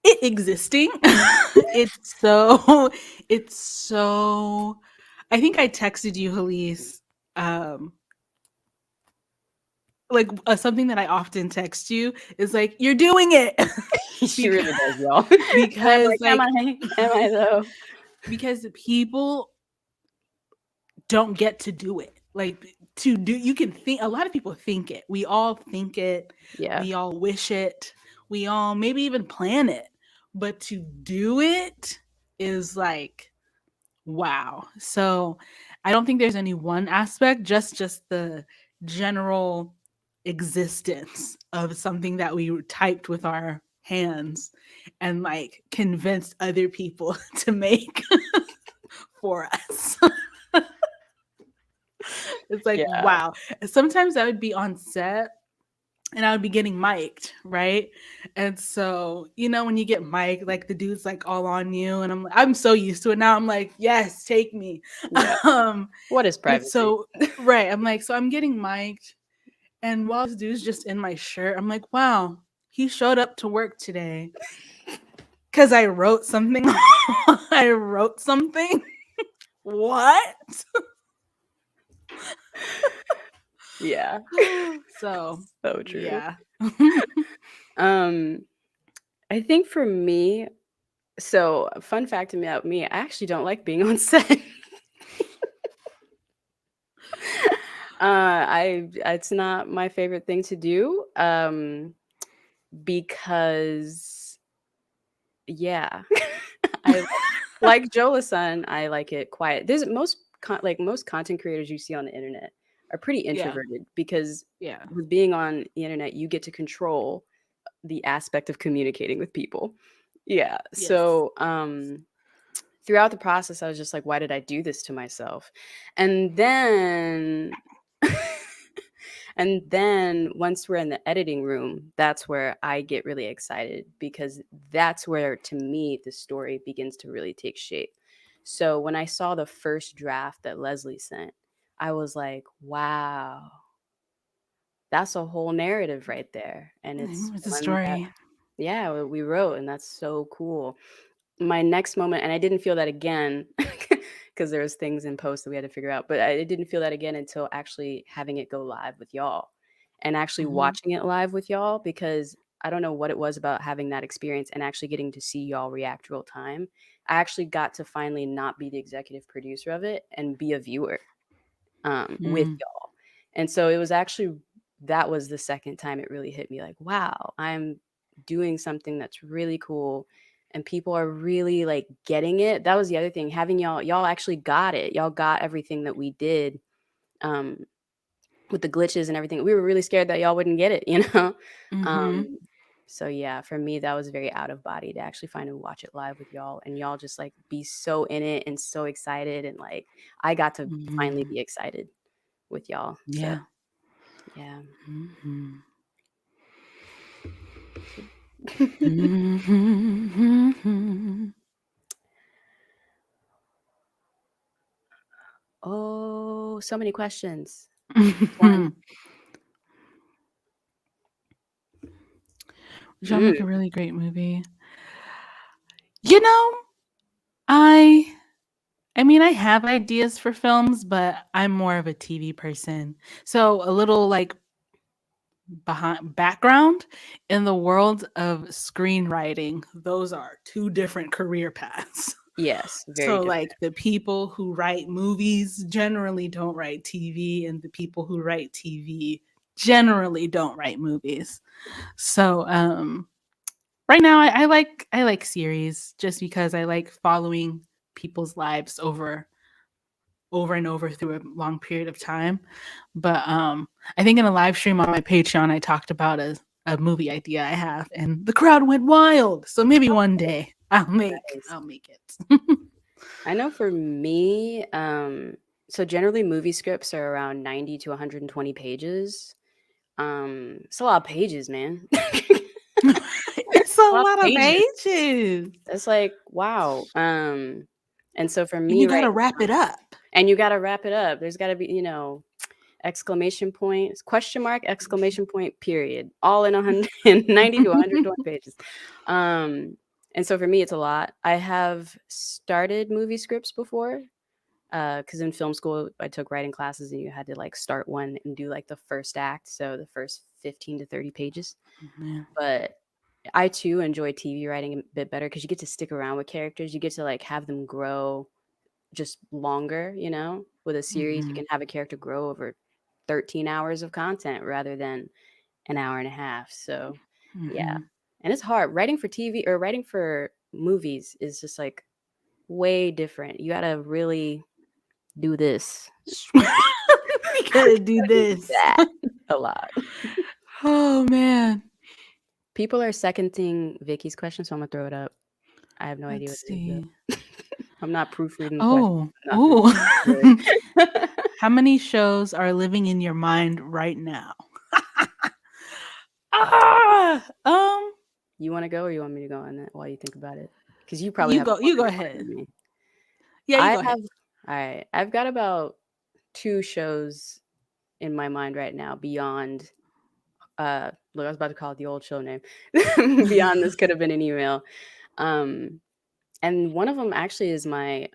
It existing. it's so I think I texted you, Hallease, like something that I often text you is like, you're doing it. She really does, y'all. Because like, like am I though? because people don't get to do it. Like to do, you can think, a lot of people think it. We all think it. Yeah. We all wish it. We all maybe even plan it. But to do it is like Wow. So I don't think there's any one aspect, just the general existence of something that we typed with our hands and like convinced other people to make for us. It's like, Yeah. wow. Sometimes I would be on set and I would be getting mic'd, right? And so, when you get mic'd, like the dude's like all on you, and I'm so used to it now. I'm like, yes, take me. Yeah. Um, What is but privacy? so right, I'm like, so I'm getting mic'd, and while this dude's just in my shirt, I'm like, wow, he showed up to work today because I wrote something. I wrote something. What? Yeah. So So true. yeah. Um, I think for me, so fun fact about me, I actually don't like being on set. I it's not my favorite thing to do. Because yeah, I like Jola-san, I like it quiet. There's most content creators you see on the internet are pretty Yeah. introverted because Yeah. with being on the internet, you get to control the aspect of communicating with people. Yeah. Yes. So, throughout the process, I was just like, why did I do this to myself? And then and then once we're in the editing room, that's where I get really excited because that's where to me the story begins to really take shape. So when I saw the first draft that Leslie sent, I was like, wow, that's a whole narrative right there. And it's It's a one that story. yeah, we wrote, and that's so cool. My next moment, and I didn't feel that again because there was things in post that we had to figure out, but I didn't feel that again until actually having it go live with y'all and actually Mhm. watching it live with y'all because I don't know what it was about having that experience and actually getting to see y'all react real time. I actually got to finally not be the executive producer of it and be a viewer with Mm. y'all. And so it was actually that was the second time it really hit me like, wow, I'm doing something that's really cool and people are really like getting it. That was the other thing, having y'all actually got it. Y'all got everything that we did um with the glitches and everything. We were really scared that y'all wouldn't get it, you know? Mhm. Um so yeah, for me that was very out of body to actually finally watch it live with y'all and y'all just like be so in it and so excited and like I got to finally Mhm. be excited with y'all. So, Yeah. yeah. Mhm. So Mhm. oh, so many questions. Which one? Mhm. Would y'all make Mm, a really great movie? You know, I I mean, I have ideas for films, but I'm more of a TV person. So, a little like behind background in the world of screenwriting, those are two different career paths. yes, very So, different. like, the people who write movies generally don't write TV, and the people who write TV generally don't write movies. So, right now I like series just because I like following people's lives over and over through a long period of time. But I think in a live stream on my Patreon I talked about a movie idea I have and the crowd went wild. So maybe one day Nice. I'll make it. I know for me, so generally movie scripts are around 90 to 120 pages. It's a lot of pages, man. It's a A lot of lot of pages. pages. It's like, wow. And so for And me you right gotta wrap it up. and you gotta wrap it up. There's gotta be, exclamation point, question mark, exclamation point, period. All in 190 to 120 pages. Um, and so for me, it's a lot. I have started movie scripts before, because in film school, I took writing classes and you had to like start one and do like the first act. So the first 15 to 30 pages. Yeah. But I too enjoy TV writing a bit better because you get to stick around with characters. You get to like have them grow just longer, with a series, you Mhm. can have a character grow over 13 hours of content rather than an hour and a half. So, yeah. Mhm. And it's hard. Writing for TV or writing for movies is just like way different. You gotta really do this. You gotta do Do this. that a lot. Oh man. People are seconding Vicky's question, so I'm gonna throw it up. I have no idea what Let's it is see. though. I'm not proofreading the question. Oh, Nothing. oh. How many shows are living in your mind right now? You want to go, or you want me to go on that while you think about it? Because you probably have a You go longer ahead. one than me. Yeah, you I go have. ahead. All right. I've got about 2 shows in my mind right now beyond. Look, I was about to call it the old show name. Beyond this could have been an email. Um, and one of them actually is my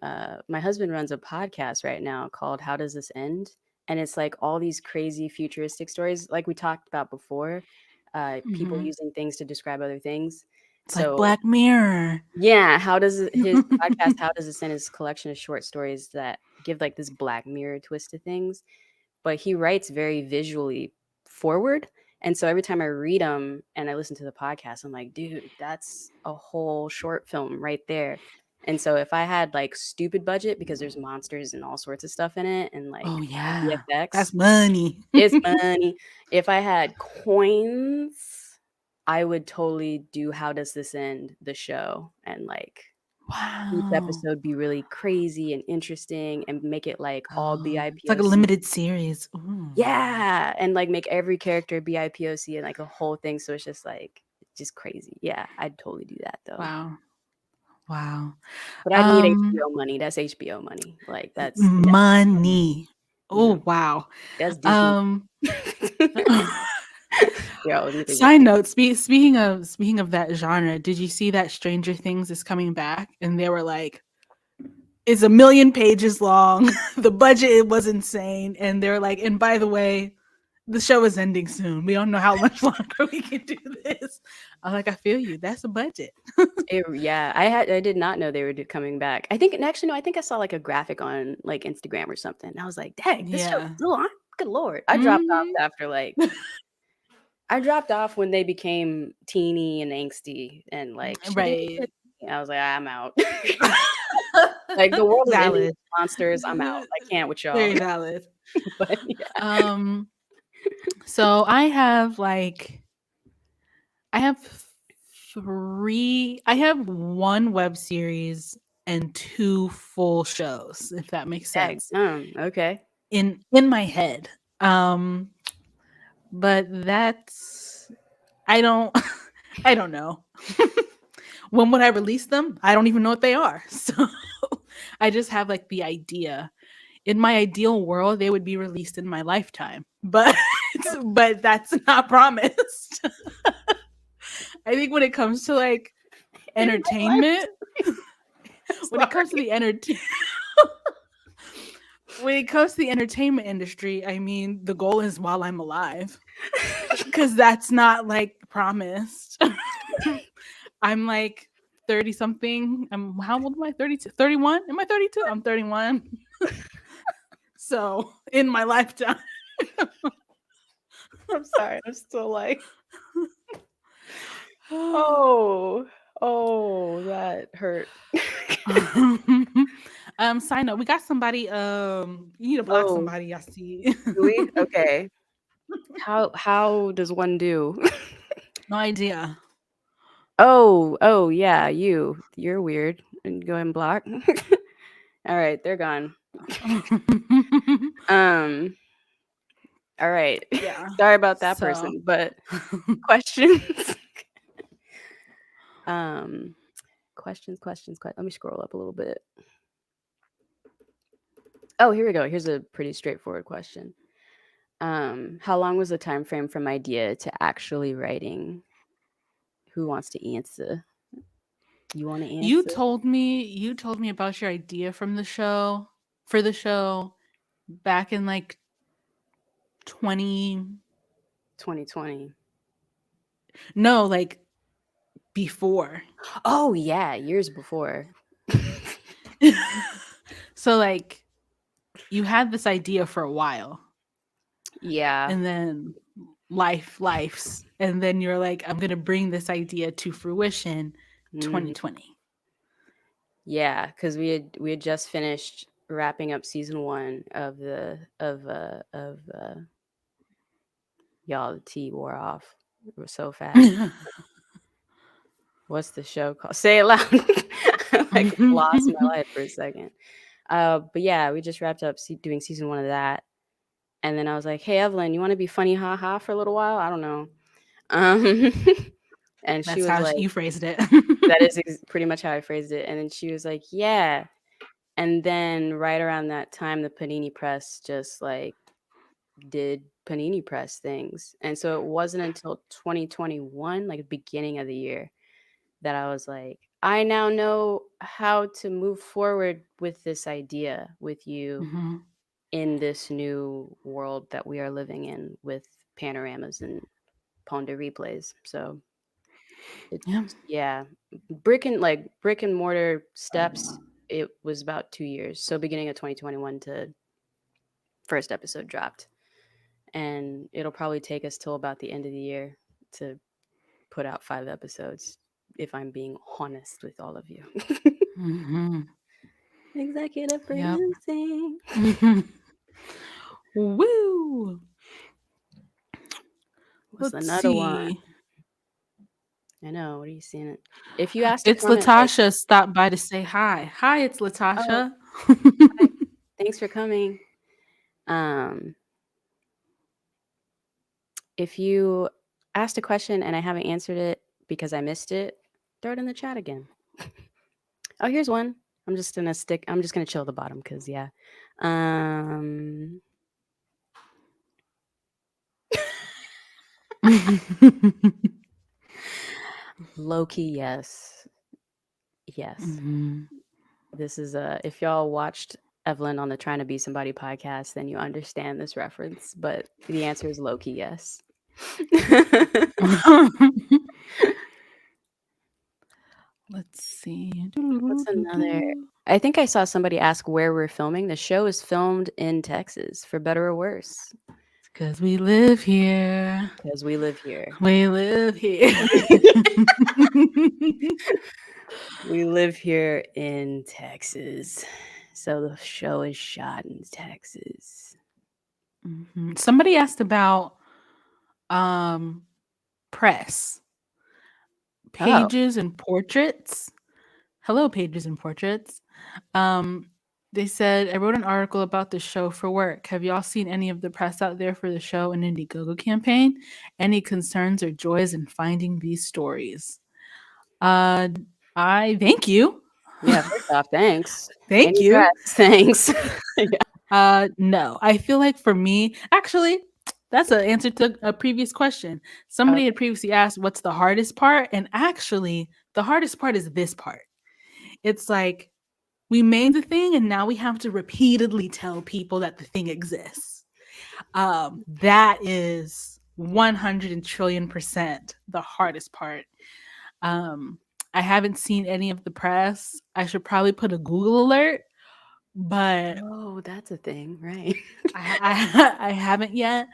husband runs a podcast right now called How Does This End? And it's like all these crazy futuristic stories, like we talked about before. People Mhm. using things to describe other things. It's like So Black Mirror. yeah, his podcast, How Does This End, is a collection of short stories that give like this Black Mirror twist to things. But he writes very visually forward. And so every time I read them and I listen to the podcast, I'm like, dude, that's a whole short film right there. And so if I had like stupid budget, because there's monsters and all sorts of stuff in it and Oh like yeah. VFX, That's money. it's money. If I had coins, I would totally do How Does This End? The show, and like each Wow. episode be really crazy and interesting and make it like all Oh, it's like a BIPOC. limited series. Ooh. Yeah, and like make every character BIPOC and like a whole thing. So it's just like just crazy. Yeah, I'd totally do that though. Wow. Wow. But I'd need HBO money. That's HBO money. Like that's Money. you know Oh wow. that's Disney. Um Yeah, let me think about Side that. note, speaking of that genre, did you see that Stranger Things is coming back? And they were like, it's 1,000,000 pages long. The budget was insane. And they're like, and by the way, the show is ending soon. We don't know how much longer we can do this. I'm like, I feel you. That's a budget. Yeah, I did not know they were coming back. I think, and actually no, I think I saw like a graphic on like Instagram or something. And I was like, dang, this show's Yeah. still on. Good lord. I dropped off Mhm. after like I dropped off when they became teeny and angsty and like Right. I was like, I'm out. Like the world is ending with Valid. monsters. I'm out. I can't with y'all. Very valid. But yeah. Um, so I have 1 web series and 2 full shows, if that makes sense, Okay. in my head. But that's I don't I don't know. When would I release them? I don't even know what they are. So I just have like the idea. In my ideal world, they would be released in my lifetime. But that's not promised. I think when it comes to like entertainment, when it comes to the when it comes to the entertainment industry, I mean, the goal is while I'm alive, because that's not like promised. I'm like 30 something. How old am I? 32, 31? Am I 32? I'm 31. So in my lifetime. I'm sorry. I'm still like, oh, that hurt. Side note, we got somebody. You need to block Oh, somebody. I see. do we? Okay. How does one do? No idea. Oh yeah, you're weird. And go ahead and block. All right, they're gone. Um. All right. Yeah. Sorry about that So person, but questions. um, questions. Let me scroll up a little bit. Oh, here we go. Here's a pretty straightforward question. How long was the time frame from idea to actually writing? Who wants to answer? You want to you answer? told me about your idea from the show for the show back in like 20 2020. no, like before. Oh yeah, years before. So like you had this idea for a while Yeah. and then life's and then you're like, I'm gonna bring this idea to fruition Mhm. 2020. Yeah, because we had just finished wrapping up season one of y'all. The tea wore off. It was so fast. What's the show called? Say it loud. I like lost my life for a second. But yeah, we just wrapped up doing season one of that, and then I was like, "Hey, Evelyn, you want to be funny, haha, for a little while? I don't know." Um, and she That's was how like, you phrased it. "That is pretty much how I phrased it." And then she was like, "Yeah." And then right around that time, the Panini Press just like did Panini Press things, and so it wasn't until 2021, like beginning of the year, that I was like, I now know how to move forward with this idea with you Hmm. in this new world that we are living in with panoramas and Ponde replays. So it's, Yeah. yeah, brick and mortar steps. It was about 2 years. So beginning of 2021 to first episode dropped. And it'll probably take us till about the end of the year to put out 5 episodes, if I'm being honest with all of you. Hmm. Executive Yep. producing. Hmm. Woo. What's Let's another one? see. I know. What are you seeing it? If you asked a It's comment like, Latasha stopped by to say hi. Hi, it's "Oh, Latasha. hi, thanks for coming," um, if you asked a question and I haven't answered it because I missed it, throw it in the chat again. Oh, here's one. I'm just gonna chill at the bottom because yeah. Um, low key, yes, yes. Mhm. This is if y'all watched Evelyn on the Trying to Be Somebody podcast, then you understand this reference. But the answer is low key, yes. Let's see. What's another? I think I saw somebody ask where we're filming. The show is filmed in Texas, for better or worse, Because we live here. because we live here. We live here. We live here in Texas. So the show is shot in Texas. Mhm. Somebody asked about um, press, Oh, pages and portraits. Hello, pages and portraits. Um, they said, I wrote an article about the show for work. Have y'all seen any of the press out there for the show and Indiegogo campaign? Any concerns or joys in finding these stories? Uh, I thank you. yeah. First off, thanks. Thank Any you. press? Thanks. Yeah. No, I feel like for me, actually, that's an answer to a previous question. Somebody had previously asked, what's the hardest part? And actually, the hardest part is this part. It's like we made the thing and now we have to repeatedly tell people that the thing exists. That is 100 trillion% the hardest part. Um, I haven't seen any of the press. I should probably put a Google alert, but Oh, that's a thing, right? I haven't yet.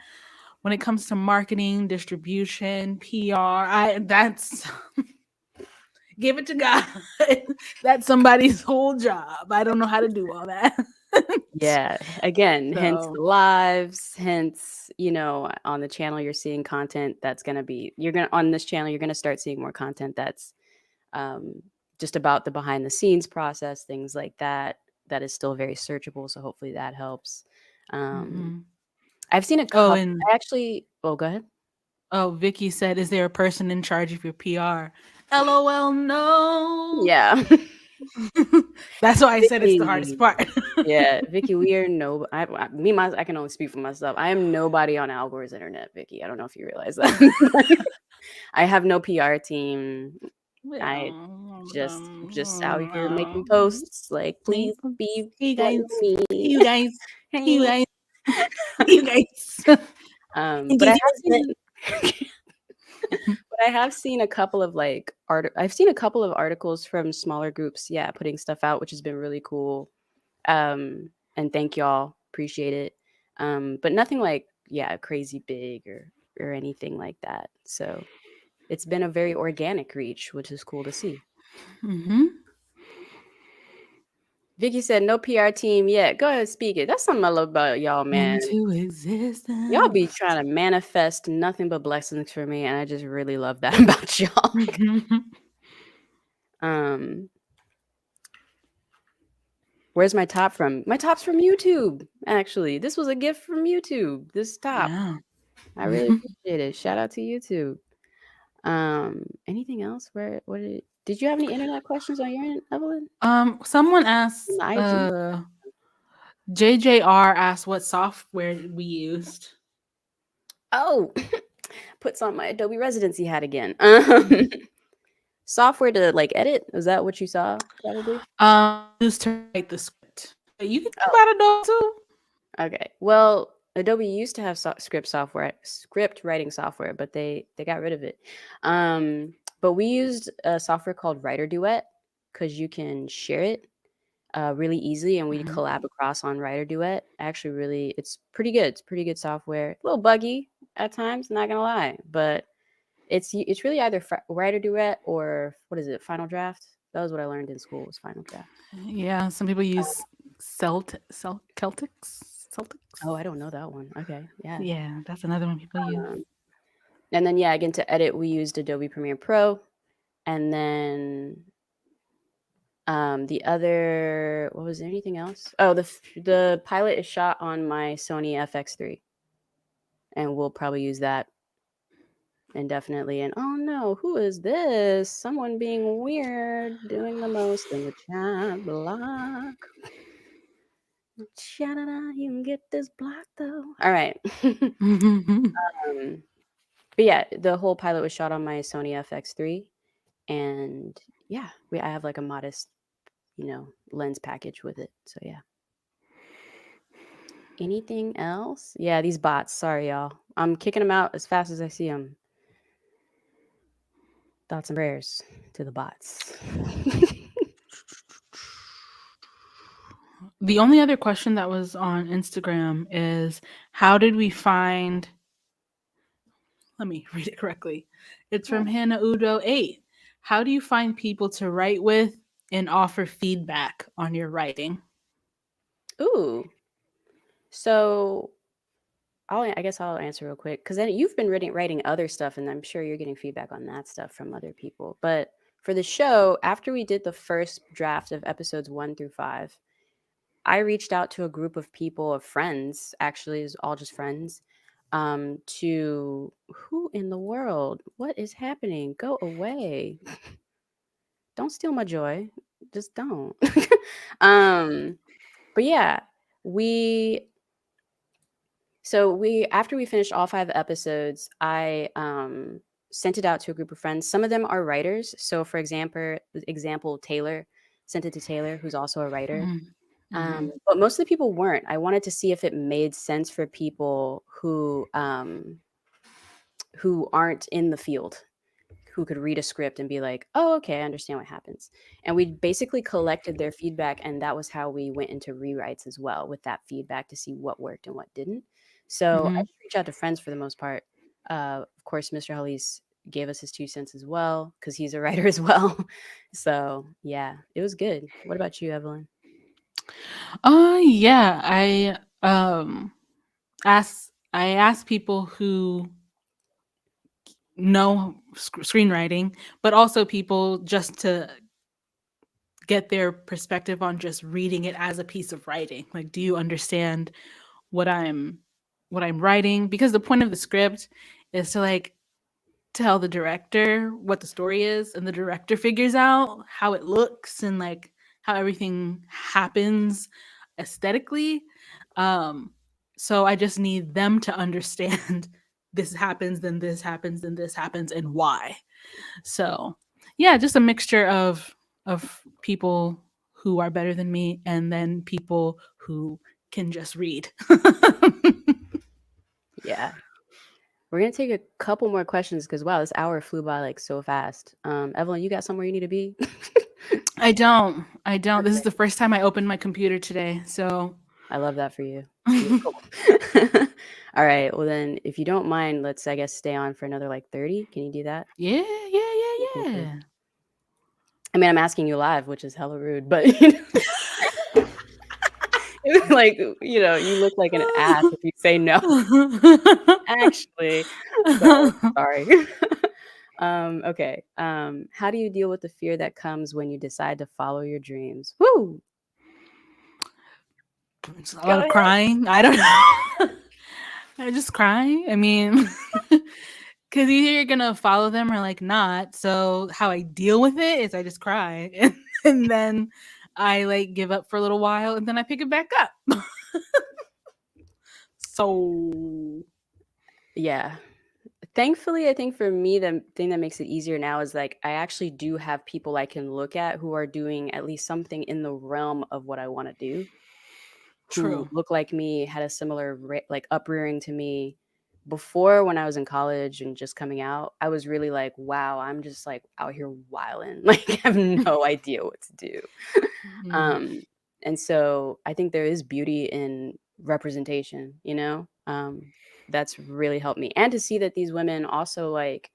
When it comes to marketing, distribution, PR, I that's give it to God. That's somebody's whole job. I don't know how to do all that. Yeah. Again, hence So, the lives, hence, on the channel you're seeing content that's going to be on this channel you're going to start seeing more content that's um just about the behind the scenes process, things like that that is still very searchable, so hopefully that helps. Um mhm. I've seen a Oh, couple and I actually oh, go ahead. oh, Vicky said, "Is there a person in charge of your PR?" LOL, no. Yeah. That's why I said it's the hardest Vicky. part. Yeah, Vicky, we are no I can only speak for myself. I am nobody on Al Gore's internet, Vicky. I don't know if you realize that. I have no PR team. I just out here making posts like, "Please be Hey guys, flooding me." hey you guys, hey you Hey. guys, hey you guys. In But case you missed I have seen a couple of, like, I've seen a couple of articles from smaller groups, yeah, putting stuff out, which has been really cool. And thank y'all, appreciate it. But nothing like, yeah, crazy big or anything like that. So it's been a very organic reach, which is cool to see. it. Vicky said, "No PR team yet." Go ahead, speak it. That's something I love about y'all, man. Into Y'all be existence. trying to manifest nothing but blessings for me, and I just really love that about y'all. Um, where's my top from? My top's from YouTube, actually. This was a gift from YouTube. This top. Yeah. I really appreciate it. Shout out to YouTube. Anything else? What did you have any internet questions on your end, Evelyn? Someone On asked, the IG? JJR asked what software we used. Oh, puts on my Adobe residency hat again. Software to like edit? Is that what you saw? Probably. Used to write the script. But you can talk Oh, about Adobe too. okay. Well, Adobe used to have script writing software, but they got rid of it. But we used a software called Writer Duet because you can share it really easily, and we Mhm. collab across on Writer Duet. Actually, really, it's pretty good. It's pretty good software. A little buggy at times, not gonna lie, but it's really either Writer Duet or what is it, Final Draft. That was what I learned in school was Final Draft. Yeah, some people use Celtics. Oh, I don't know that one. Okay, yeah. Yeah, that's another one people use. Um, and then yeah, again to edit, we used Adobe Premiere Pro, and then the other, what was there anything else? Oh, the pilot is shot on my Sony FX3, and we'll probably use that indefinitely. And oh no, who is this? Someone being weird, doing the most in the chat block. Sha-da-da, you can get this block though. All right. But yeah, the whole pilot was shot on my Sony FX3, and yeah, I have like a modest, lens package with it. So yeah. Anything else? Yeah, these bots. Sorry, y'all. I'm kicking them out as fast as I see them. Thoughts and prayers to the bots. The only other question that was on Instagram is how did we find, let me read it correctly. It's from Hannah Udo 8. How do you find people to write with and offer feedback on your writing? Ooh. So I guess I'll answer real quick because then you've been writing other stuff, and I'm sure you're getting feedback on that stuff from other people. But for the show, after we did the first draft of episodes 1 through 5, I reached out to a group of people, of friends, actually, is all just friends, to who in the world? What is happening? Go away. Don't steal my joy. Just don't. um, but yeah, we after we finished all 5 episodes, I sent it out to a group of friends. Some of them are writers. So for example, Taylor sent it to Taylor, who's also a writer. Mm-hmm. But most of the people weren't. I wanted to see if it made sense for people who aren't in the field, who could read a script and be like, "Oh, okay, I understand what happens." And we basically collected their feedback, and that was how we went into rewrites as well, with that feedback to see what worked and what didn't. So I Mm-hmm. just reached out to friends for the most part. Of course, Mr. Hallease gave us his 2 cents as well because he's a writer as well. So yeah, it was good. What about you, Evelyn? Yeah, I asked people who know screenwriting, but also people just to get their perspective on just reading it as a piece of writing. Like, do you understand what I'm writing? Because the point of the script is to like tell the director what the story is, and the director figures out how it looks and like how everything happens aesthetically. um so I just need them to understand this happens, then this happens, then this happens, and why. So yeah, just a mixture of people who are better than me, and then people who can just read. Yeah. We're gonna take a couple more questions because wow, this hour flew by like so fast. Evelyn, you got somewhere you need to be? I don't. This is the first time I opened my computer today, so I love that for you. It's beautiful. All right. Well, then, if you don't mind, let's, I guess, stay on for another like 30. Can you do that? yeah, yeah, Okay, yeah, cool. yeah. I mean, I'm asking you live, which is hella rude, but Like, you look like an ass if you say no, actually. So, sorry. Okay. How do you deal with the fear that comes when you decide to follow your dreams? Woo! It's a Go lot of ahead. crying. I don't know. I just cry. I mean, because either you're gonna follow them or like not. So how I deal with it is I just cry, and then I like give up for a little while, and then I pick it back up. So Yeah. Thankfully, I think for me, the thing that makes it easier now is like I actually do have people I can look at who are doing at least something in the realm of what I want to do, who true. look like me, had a similar like uprearing to me. Before, when I was in college and just coming out, I was really like, wow, I'm just like out here wilding. Like, I have no idea what to do. Mm, Um, and so I think there is beauty in representation, that's really helped me. And to see that these women also like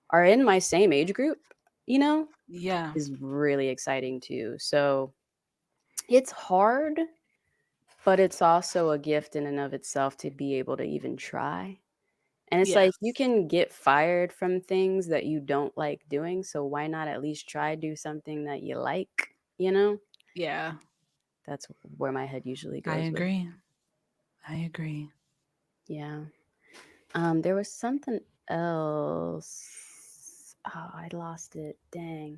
are in my same age group, you know, yeah. is really exciting too. So it's hard, but it's also a gift in and of itself to be able to even try. And it's like you Yes. can get fired from things that you don't like doing. So why not at least try do something that you like, you know? Yeah. That's where my head usually I goes with. agree. I agree. Yeah. There was something else. Oh, I lost it. Dang.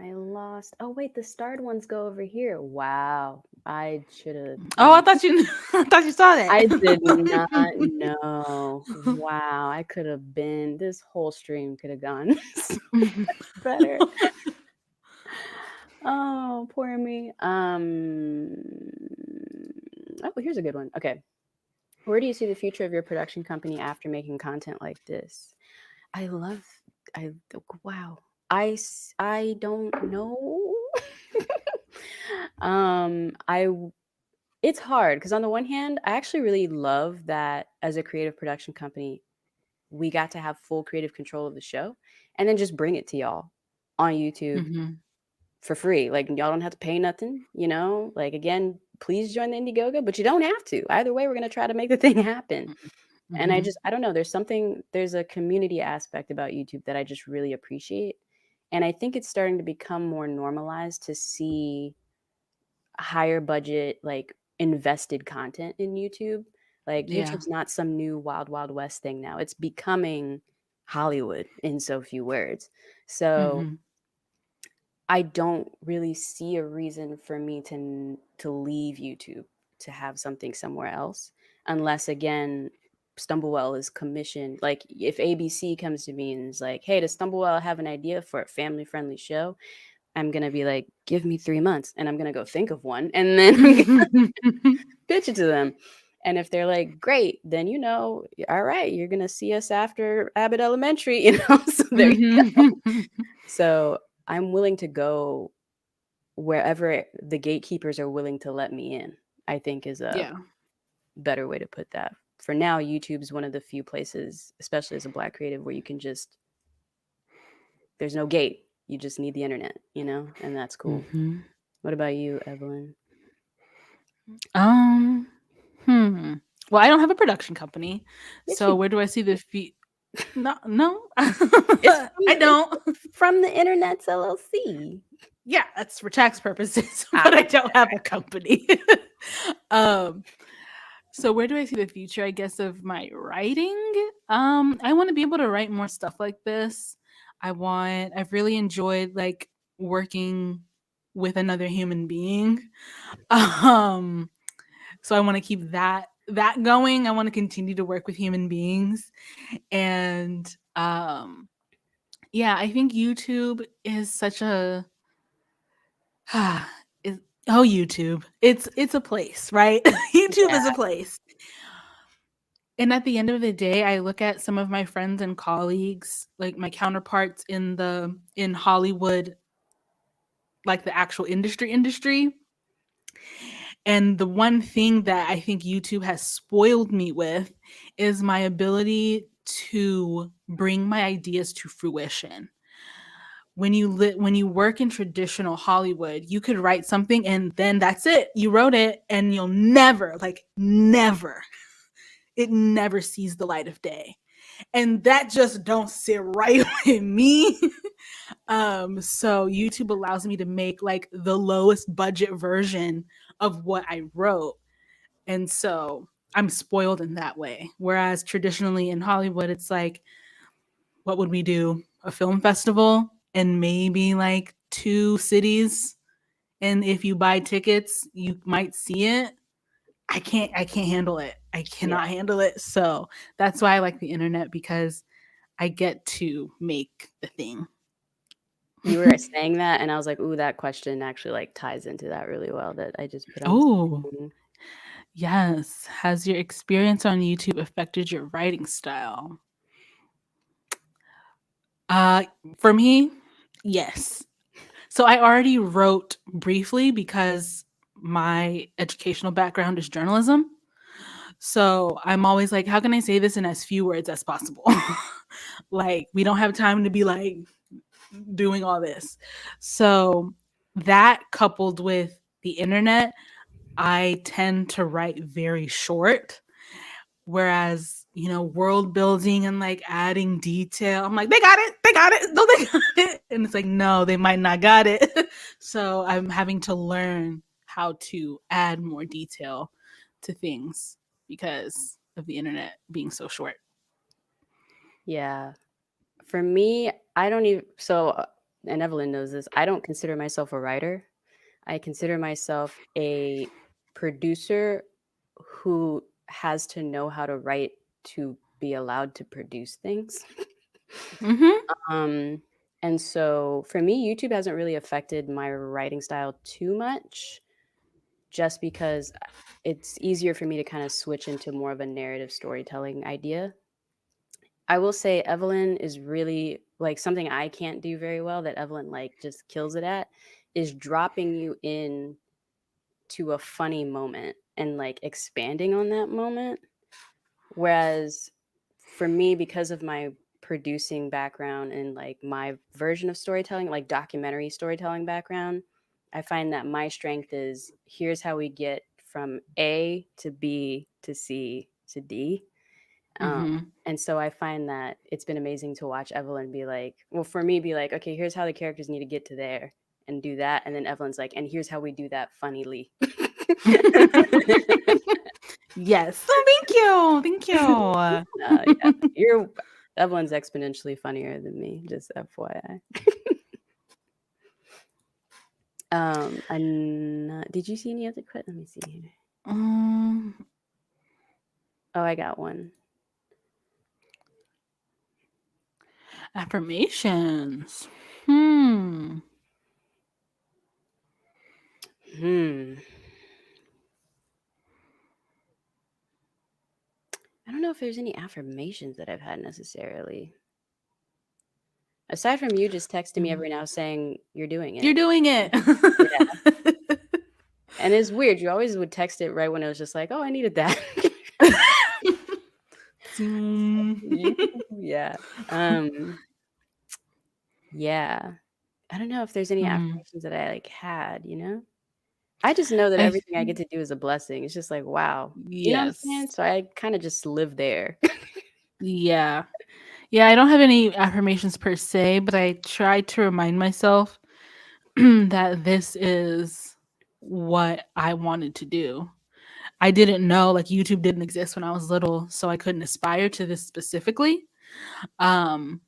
I lost. Oh, wait, the starred ones go over here. Wow. I should have Oh, I done. thought you. I thought you saw I did not that. know. Wow. I could have been. This whole stream could have gone so much better. Oh, poor me. Oh, here's a good one. Okay. Where do you see the future of your production company after making content like this? I love I wow. I don't know. I It's hard because on the one hand, I actually really love that as a creative production company, we got to have full creative control of the show and then just bring it to y'all on YouTube Hmm. for free. Like y'all don't have to pay nothing, Like again, please join the Indiegogo, but you don't have to. Either way, we're gonna try to make the thing happen. And Hmm. I don't know, there's a community aspect about YouTube that I just really appreciate. And I think it's starting to become more normalized to see higher budget, like invested content in YouTube. Like Yeah. YouTube's not some new wild, wild west thing now. It's becoming Hollywood in so few words. So Hmm. I don't really see a reason for me to leave YouTube to have something somewhere else, unless again, Stumblewell is commissioned. Like if ABC comes to me and is like, "Hey, does Stumblewell have an idea for a family-friendly show?" I'm gonna be like, "Give me 3 months," and I'm gonna go think of one, and then I'm gonna pitch it to them. And if they're like, "Great," then all right, you're gonna see us after Abbott Elementary, So there you go. Hmm. So I'm willing to go wherever the gatekeepers are willing to let me in, I think is a Yeah. better way to put that. For now, YouTube's one of the few places, especially as a Black creative, where you can just, there's no gate. You just need the internet, and that's cool. Hmm. What about you, Evelyn? Um. Hmm. Well, I don't have a production company, Yes, so you. where do I see the feet? No, no, It's I don't. from the Internet's LLC. Yeah, that's for tax purposes, All but I right. don't have a company. um. So where do I see the future? I guess of my writing. I want to be able to write more stuff like this. I've really enjoyed like working with another human being. Um so I want to keep that going. I want to continue to work with human beings. And yeah, I think YouTube is such a is oh YouTube. It's a place, right? YouTube Yeah. is a place. And at the end of the day, I look at some of my friends and colleagues, like my counterparts in Hollywood, like the actual industry. And the one thing that I think YouTube has spoiled me with is my ability to bring my ideas to fruition. when you work in traditional Hollywood, you could write something and then that's it. You wrote it and you'll never, like never, it never sees the light of day. And that just don't sit right with me. So YouTube allows me to make like the lowest budget version of what I wrote. And so I'm spoiled in that way. Whereas traditionally in Hollywood, it's like, what would we do? A film festival and maybe like 2 cities. And if you buy tickets, you might see it. I can't handle it. I Yeah. cannot handle it. So that's why I like the internet, because I get to make the thing. You were saying that, and I was like, "Ooh, that question actually like ties into that really well." That I just put on the Oh, screen. yes. Has your experience on YouTube affected your writing style? Uh, for me, yes. So I already wrote briefly because my educational background is journalism. So I'm always like, how can I say this in as few words as possible? Like, we don't have time to be like doing all this. So that coupled with the internet, I tend to write very short. Whereas, world building and like adding detail, I'm like, they got it, no, they got it. And it's like, no, they might not got it. So I'm having to learn how to add more detail to things because of the internet being so short. Yeah. For me, I don't even and Evelyn knows this, I don't consider myself a writer. I consider myself a producer who has to know how to write to be allowed to produce things. Mm-hmm. Um, and so for me, YouTube hasn't really affected my writing style too much, just because it's easier for me to kind of switch into more of a narrative storytelling idea. I will say Evelyn is really like something I can't do very well that Evelyn like just kills it at is dropping you in to a funny moment and like expanding on that moment. Whereas for me, because of my producing background and like my version of storytelling, like documentary storytelling background, I find that my strength is here's how we get from A to B to C to D. Mm-hmm. And so I find that it's been amazing to watch Evelyn be like, well, for me, be like, okay, here's how the characters need to get to there and do that. And then Evelyn's like, and here's how we do that funnily. Yes. Oh, thank you. Thank you. Yeah, Evelyn's exponentially funnier than me, just FYI. And did you see any other questions? Let me see here. um, Oh, I got one. Affirmations. Hmm. Hmm. I don't know if there's any affirmations that I've had necessarily. Aside from you just texting me every now saying you're doing You're it. doing it. Yeah. And it's weird. You always would text it right when it was just like, oh, I needed that. Yeah. Yeah. I don't know if there's any affirmations that I like had, you know? I just know that I everything I get think to do is a blessing. It's just like, wow. You know what I'm saying? yes. So I kind of just live there. Yeah. Yeah, I don't have any affirmations per se, but I try to remind myself that this is what I wanted to do. I didn't know, like, YouTube didn't exist when I was little, so I couldn't aspire to this specifically. Um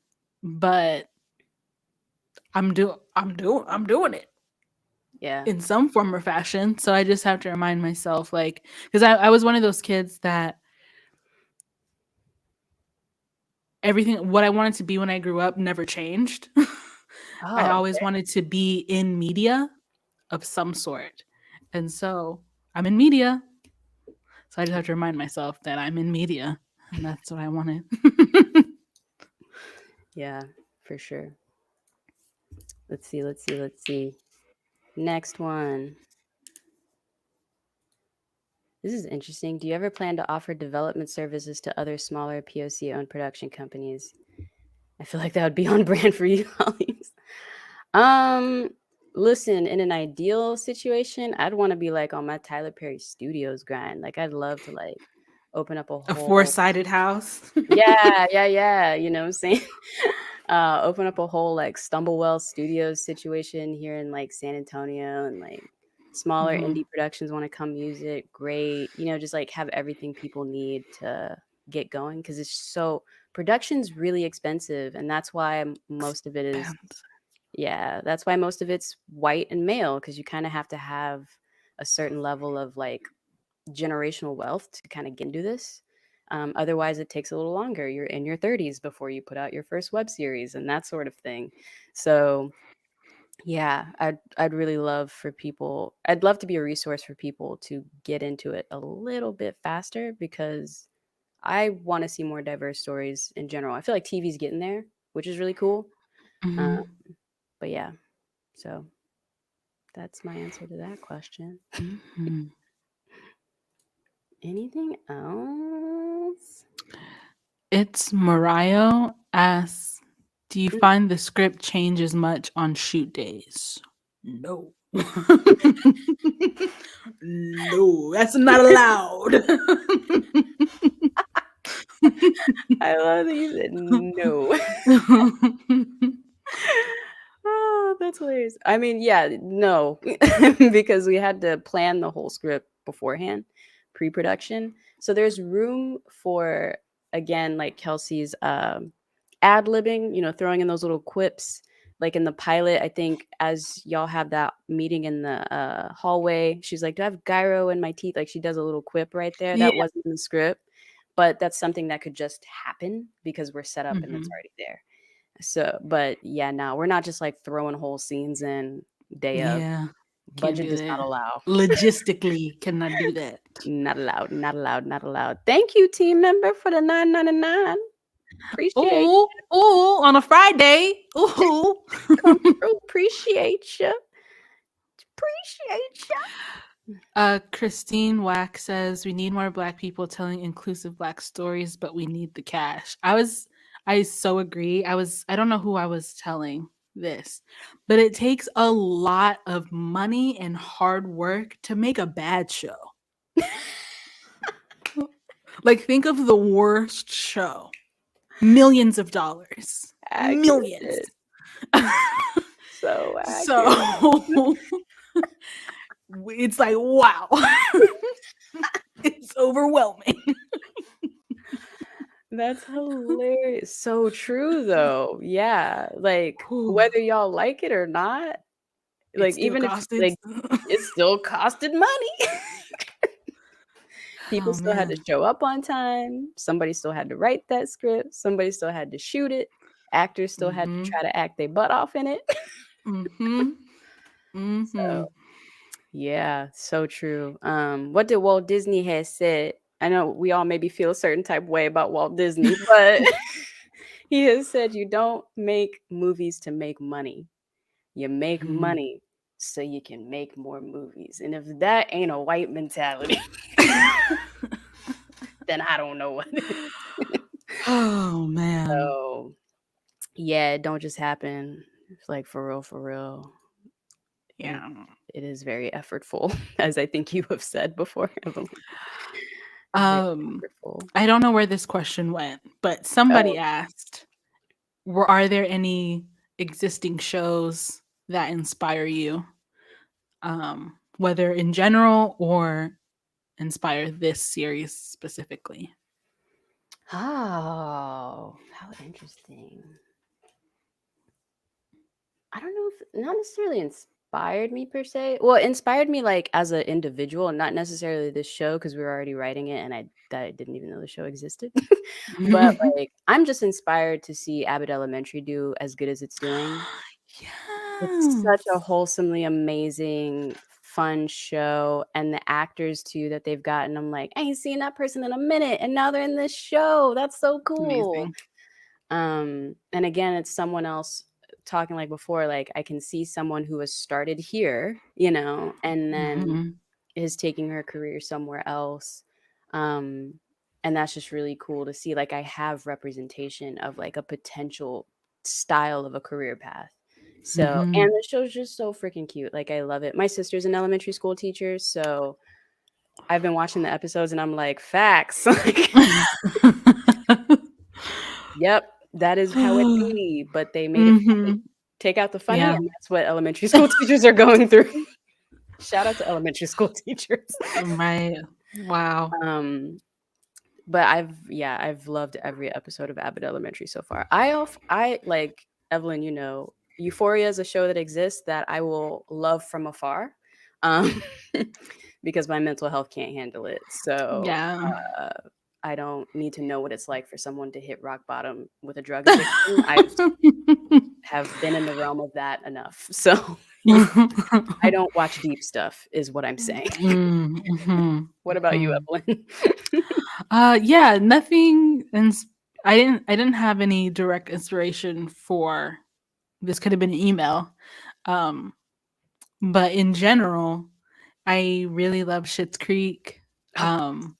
but I'm doing it Yeah. in some form or fashion. So I just have to remind myself, like, because I was one of those kids that everything what I wanted to be when I grew up never changed. I Oh, always wanted to be in media of some sort. And so I'm in media. So I just have to remind myself that I'm in media and that's what I wanted. yeah, for sure. Let's see. Let's see. Let's see. Next one. This is interesting. Do you ever plan to offer development services to other smaller POC owned production companies? I feel like that would be on brand for you, Hallease. Um, Listen, in an ideal situation, I'd want to be like on my Tyler Perry Studios grind. Like, I'd love to like open up a A whole, four-sided house. yeah, yeah, yeah. You know what I'm saying? Open up a whole like Stumblewell Studios situation here in like San Antonio, and like smaller Mhm. indie productions want to come use it. Great. You know, just like have everything people need to get going, because it's so production's really expensive, and that's why most of it is, Expensive. yeah, that's why most of it's white and male, because you kind of have to have a certain level of like generational wealth to kind of get into this. Otherwise, it takes a little longer. You're in your 30s before you put out your first web series and that sort of thing. So, yeah, I'd really love for people. I'd love to be a resource for people to get into it a little bit faster, because I want to see more diverse stories in general. I feel like TV's getting there, which is really cool. Uh, Mhm. but yeah, so that's my answer to that question. Mhm. Anything else? It's Mariah asks, do you Mm. find the script changes much on shoot days? No. No, that's not allowed. I love that you said no. Oh, that's hilarious. I mean, yeah, no, because we had to plan the whole script beforehand, pre-production. So there's room for, again, like Kelsey's ad-libbing, throwing in those little quips. Like in the pilot, I think as y'all have that meeting in the hallway, she's like, "Do I have gyro in my teeth?" Like she does a little quip right there. That Yeah. wasn't in the script, but that's something that could just happen because we're set up and it's Mhm. already there. So, but yeah, no, we're not just like throwing whole scenes in day of. Yeah. Can't Budget do does not that. allow. Logistically, cannot do that. Not allowed, not allowed, not allowed. Thank you, team member, for the 9.99. Appreciate Ooh, ooh, on a Friday. Ooh. come through. Appreciate you. Appreciate you. Christine Wack says we need more Black people telling inclusive Black stories, but we need the cash. I so agree. I don't know who I was telling this, but it takes a lot of money and hard work to make a bad show. Like, think of the worst show. Millions of dollars. Millions. Accurate. So accurate. So it's like, wow. It's overwhelming. That's hilarious. So true, though. Yeah. Like, Whew. whether y'all like it or not, It like, still even if, costed. like, it still costed money. People Oh still had to man. show up on time. Somebody still had to write that script. Somebody still had to shoot it. Actors still had to Mhm. try to act their butt off in it. Mhm. So, Mhm. yeah, so true. What did Walt Disney has said? I know we all maybe feel a certain type of way about Walt Disney, but he has said you don't make movies to make money. You make Mhm. money so you can make more movies. And if that ain't a white mentality, then I don't know what is. Oh man. So, yeah, it don't just happen. It's like for real, for real. It Yeah. it is very effortful, as I think you have said before, Emily. Very Um effortful. I don't know where this question went, but somebody Oh, asked, are there any existing shows that inspire you? Whether in general or inspire this series specifically. oh, how interesting. I don't know if not necessarily inspired me per se. Well, it inspired me like as an individual, not necessarily this show because we were already writing it, and I didn't even know the show existed. But like, I'm just inspired to see Abbott Elementary do as good as it's doing. It's such a Yes. wholesomely amazing, fun show, and the actors too that they've gotten. I'm like, I ain't seen that person in a minute, and now they're in this show. That's so cool. Amazing. And again, it's someone else talking like before, like I can see someone who has started here, and then Mhm. is taking her career somewhere else. Um, and that's just really cool to see. Like I have representation of like a potential style of a career path. So, and the show's just so freaking cute. Like, I love it. My sister's an elementary school teacher, so I've been watching the episodes and I'm like, facts. Like, yep, that is how it be. But they made it funny. Take out the funny, Yeah. and that's what elementary school teachers are going through. Shout out to elementary school teachers. Right. Wow. But I've loved every episode of Abbott Elementary so far. I like Evelyn, you know, Euphoria is a show that exists that I will love from afar. Um because my mental health can't handle it. So Yeah. uh I don't need to know what it's like for someone to hit rock bottom with a drug addiction. I have been in the realm of that enough. So I don't watch deep stuff is what I'm saying. What about you, Evelyn? Yeah, nothing I didn't have any direct inspiration for this. Could have been an email. Um but in general, I really love Schitt's Creek. Oh, Um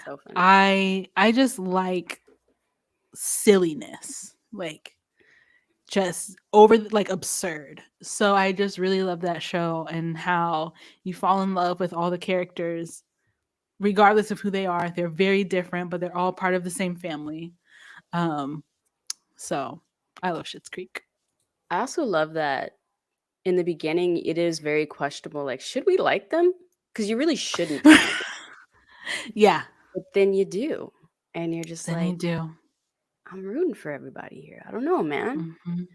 so funny. I just like silliness. Like just over like absurd. So I just really love that show and how you fall in love with all the characters regardless of who they are. They're very different, but they're all part of the same family. Um so I love Schitt's Creek. I also love that in the beginning it is very questionable. Like, should we like them? Because you really shouldn't technically, Yeah, but then you do, and you're just then you like, do. I'm rooting for everybody here. I don't know, man. Mhm.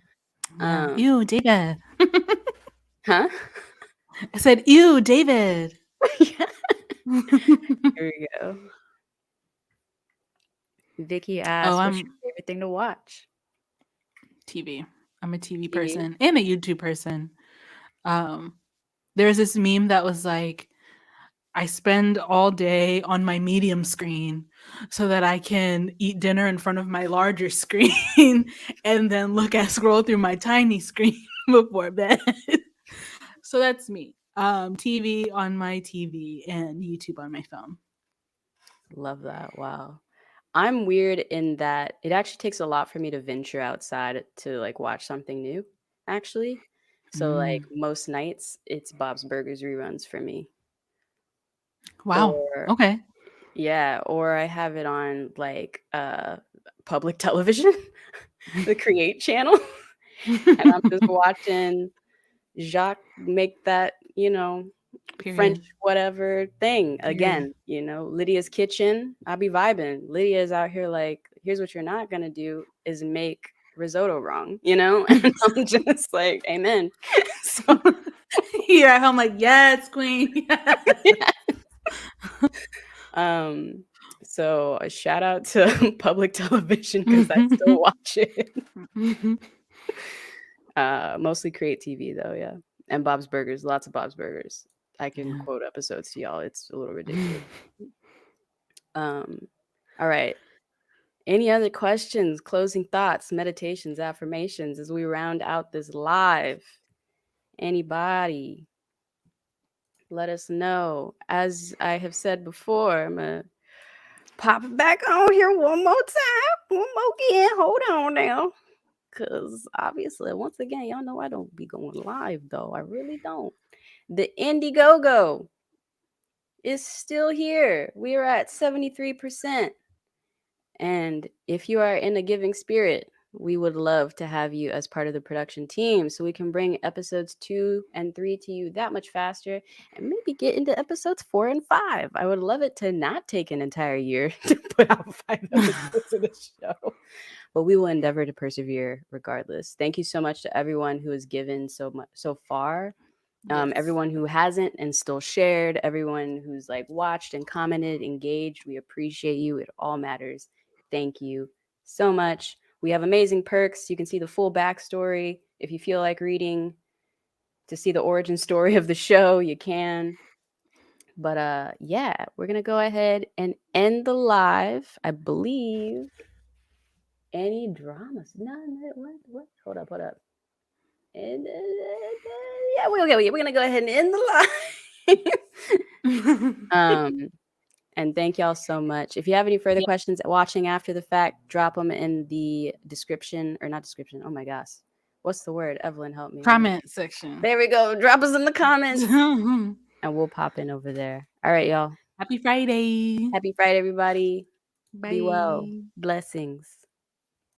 Yeah. Um, Ew, David. huh? I said, ew, David. Yeah. Here we go. Vicky Oh, asked, "What's your I'm favorite thing to watch?" TV. I'm a TV TV. person and a YouTube person. Um, there's this meme that was like, I spend all day on my medium screen so that I can eat dinner in front of my larger screen and then scroll through my tiny screen before bed. So that's me. TV on my TV and YouTube on my phone. Love that. Wow. I'm weird in that it actually takes a lot for me to venture outside to like watch something new, actually. So like Mm. most nights it's Bob's Burgers reruns for me. Wow. Or Okay. yeah, or I have it on like public television, the Create channel, and I'm just watching Jacques make that, you know, French Period. whatever thing Period. again, you know, Lydia's kitchen. I'll be vibing. Lydia's out here like, here's what you're not gonna do is make risotto wrong, you know? And I'm just like, amen. So Here at home, like, yes, queen. yeah. Um, so a shout out to public television because I still watch it. Mostly Create TV though, yeah. And Bob's Burgers, lots of Bob's Burgers. I can Yeah. quote episodes to y'all. It's a little ridiculous. Um, all right. Any other questions, closing thoughts, meditations, affirmations as we round out this live? Anybody? Let us know. As I have said before, I'm going to pop it back on here one more time. One more again. Hold on now. Because obviously, once again, y'all know I don't be going live, though. I really don't. The Indiegogo is still here. We are at 73%. And if you are in a giving spirit, we would love to have you as part of the production team so we can bring episodes 2 and 3 to you that much faster and maybe get into episodes 4 and 5. I would love it to not take an entire year to put out 5 episodes of the show, but we will endeavor to persevere regardless. Thank you so much to everyone who has given so much so far. Yes. Everyone who hasn't and still shared, everyone who's like watched and commented, engaged, we appreciate you. It all matters. Thank you so much. We have amazing perks. You can see the full backstory. If you feel like reading to see the origin story of the show, you can. But yeah, we're gonna go ahead and end the live. I believe any dramas. None. What? Hold up. And yeah, we're gonna go ahead and end the live. And thank y'all so much. If you have any further Yeah. questions watching after the fact, drop them in the description or not description. Oh my gosh. What's the word? Evelyn, help me. Comment section. There we go. Drop us in the comments and we'll pop in over there. All right, y'all. Happy Friday. Happy Friday, everybody. Bye. Be well. Blessings.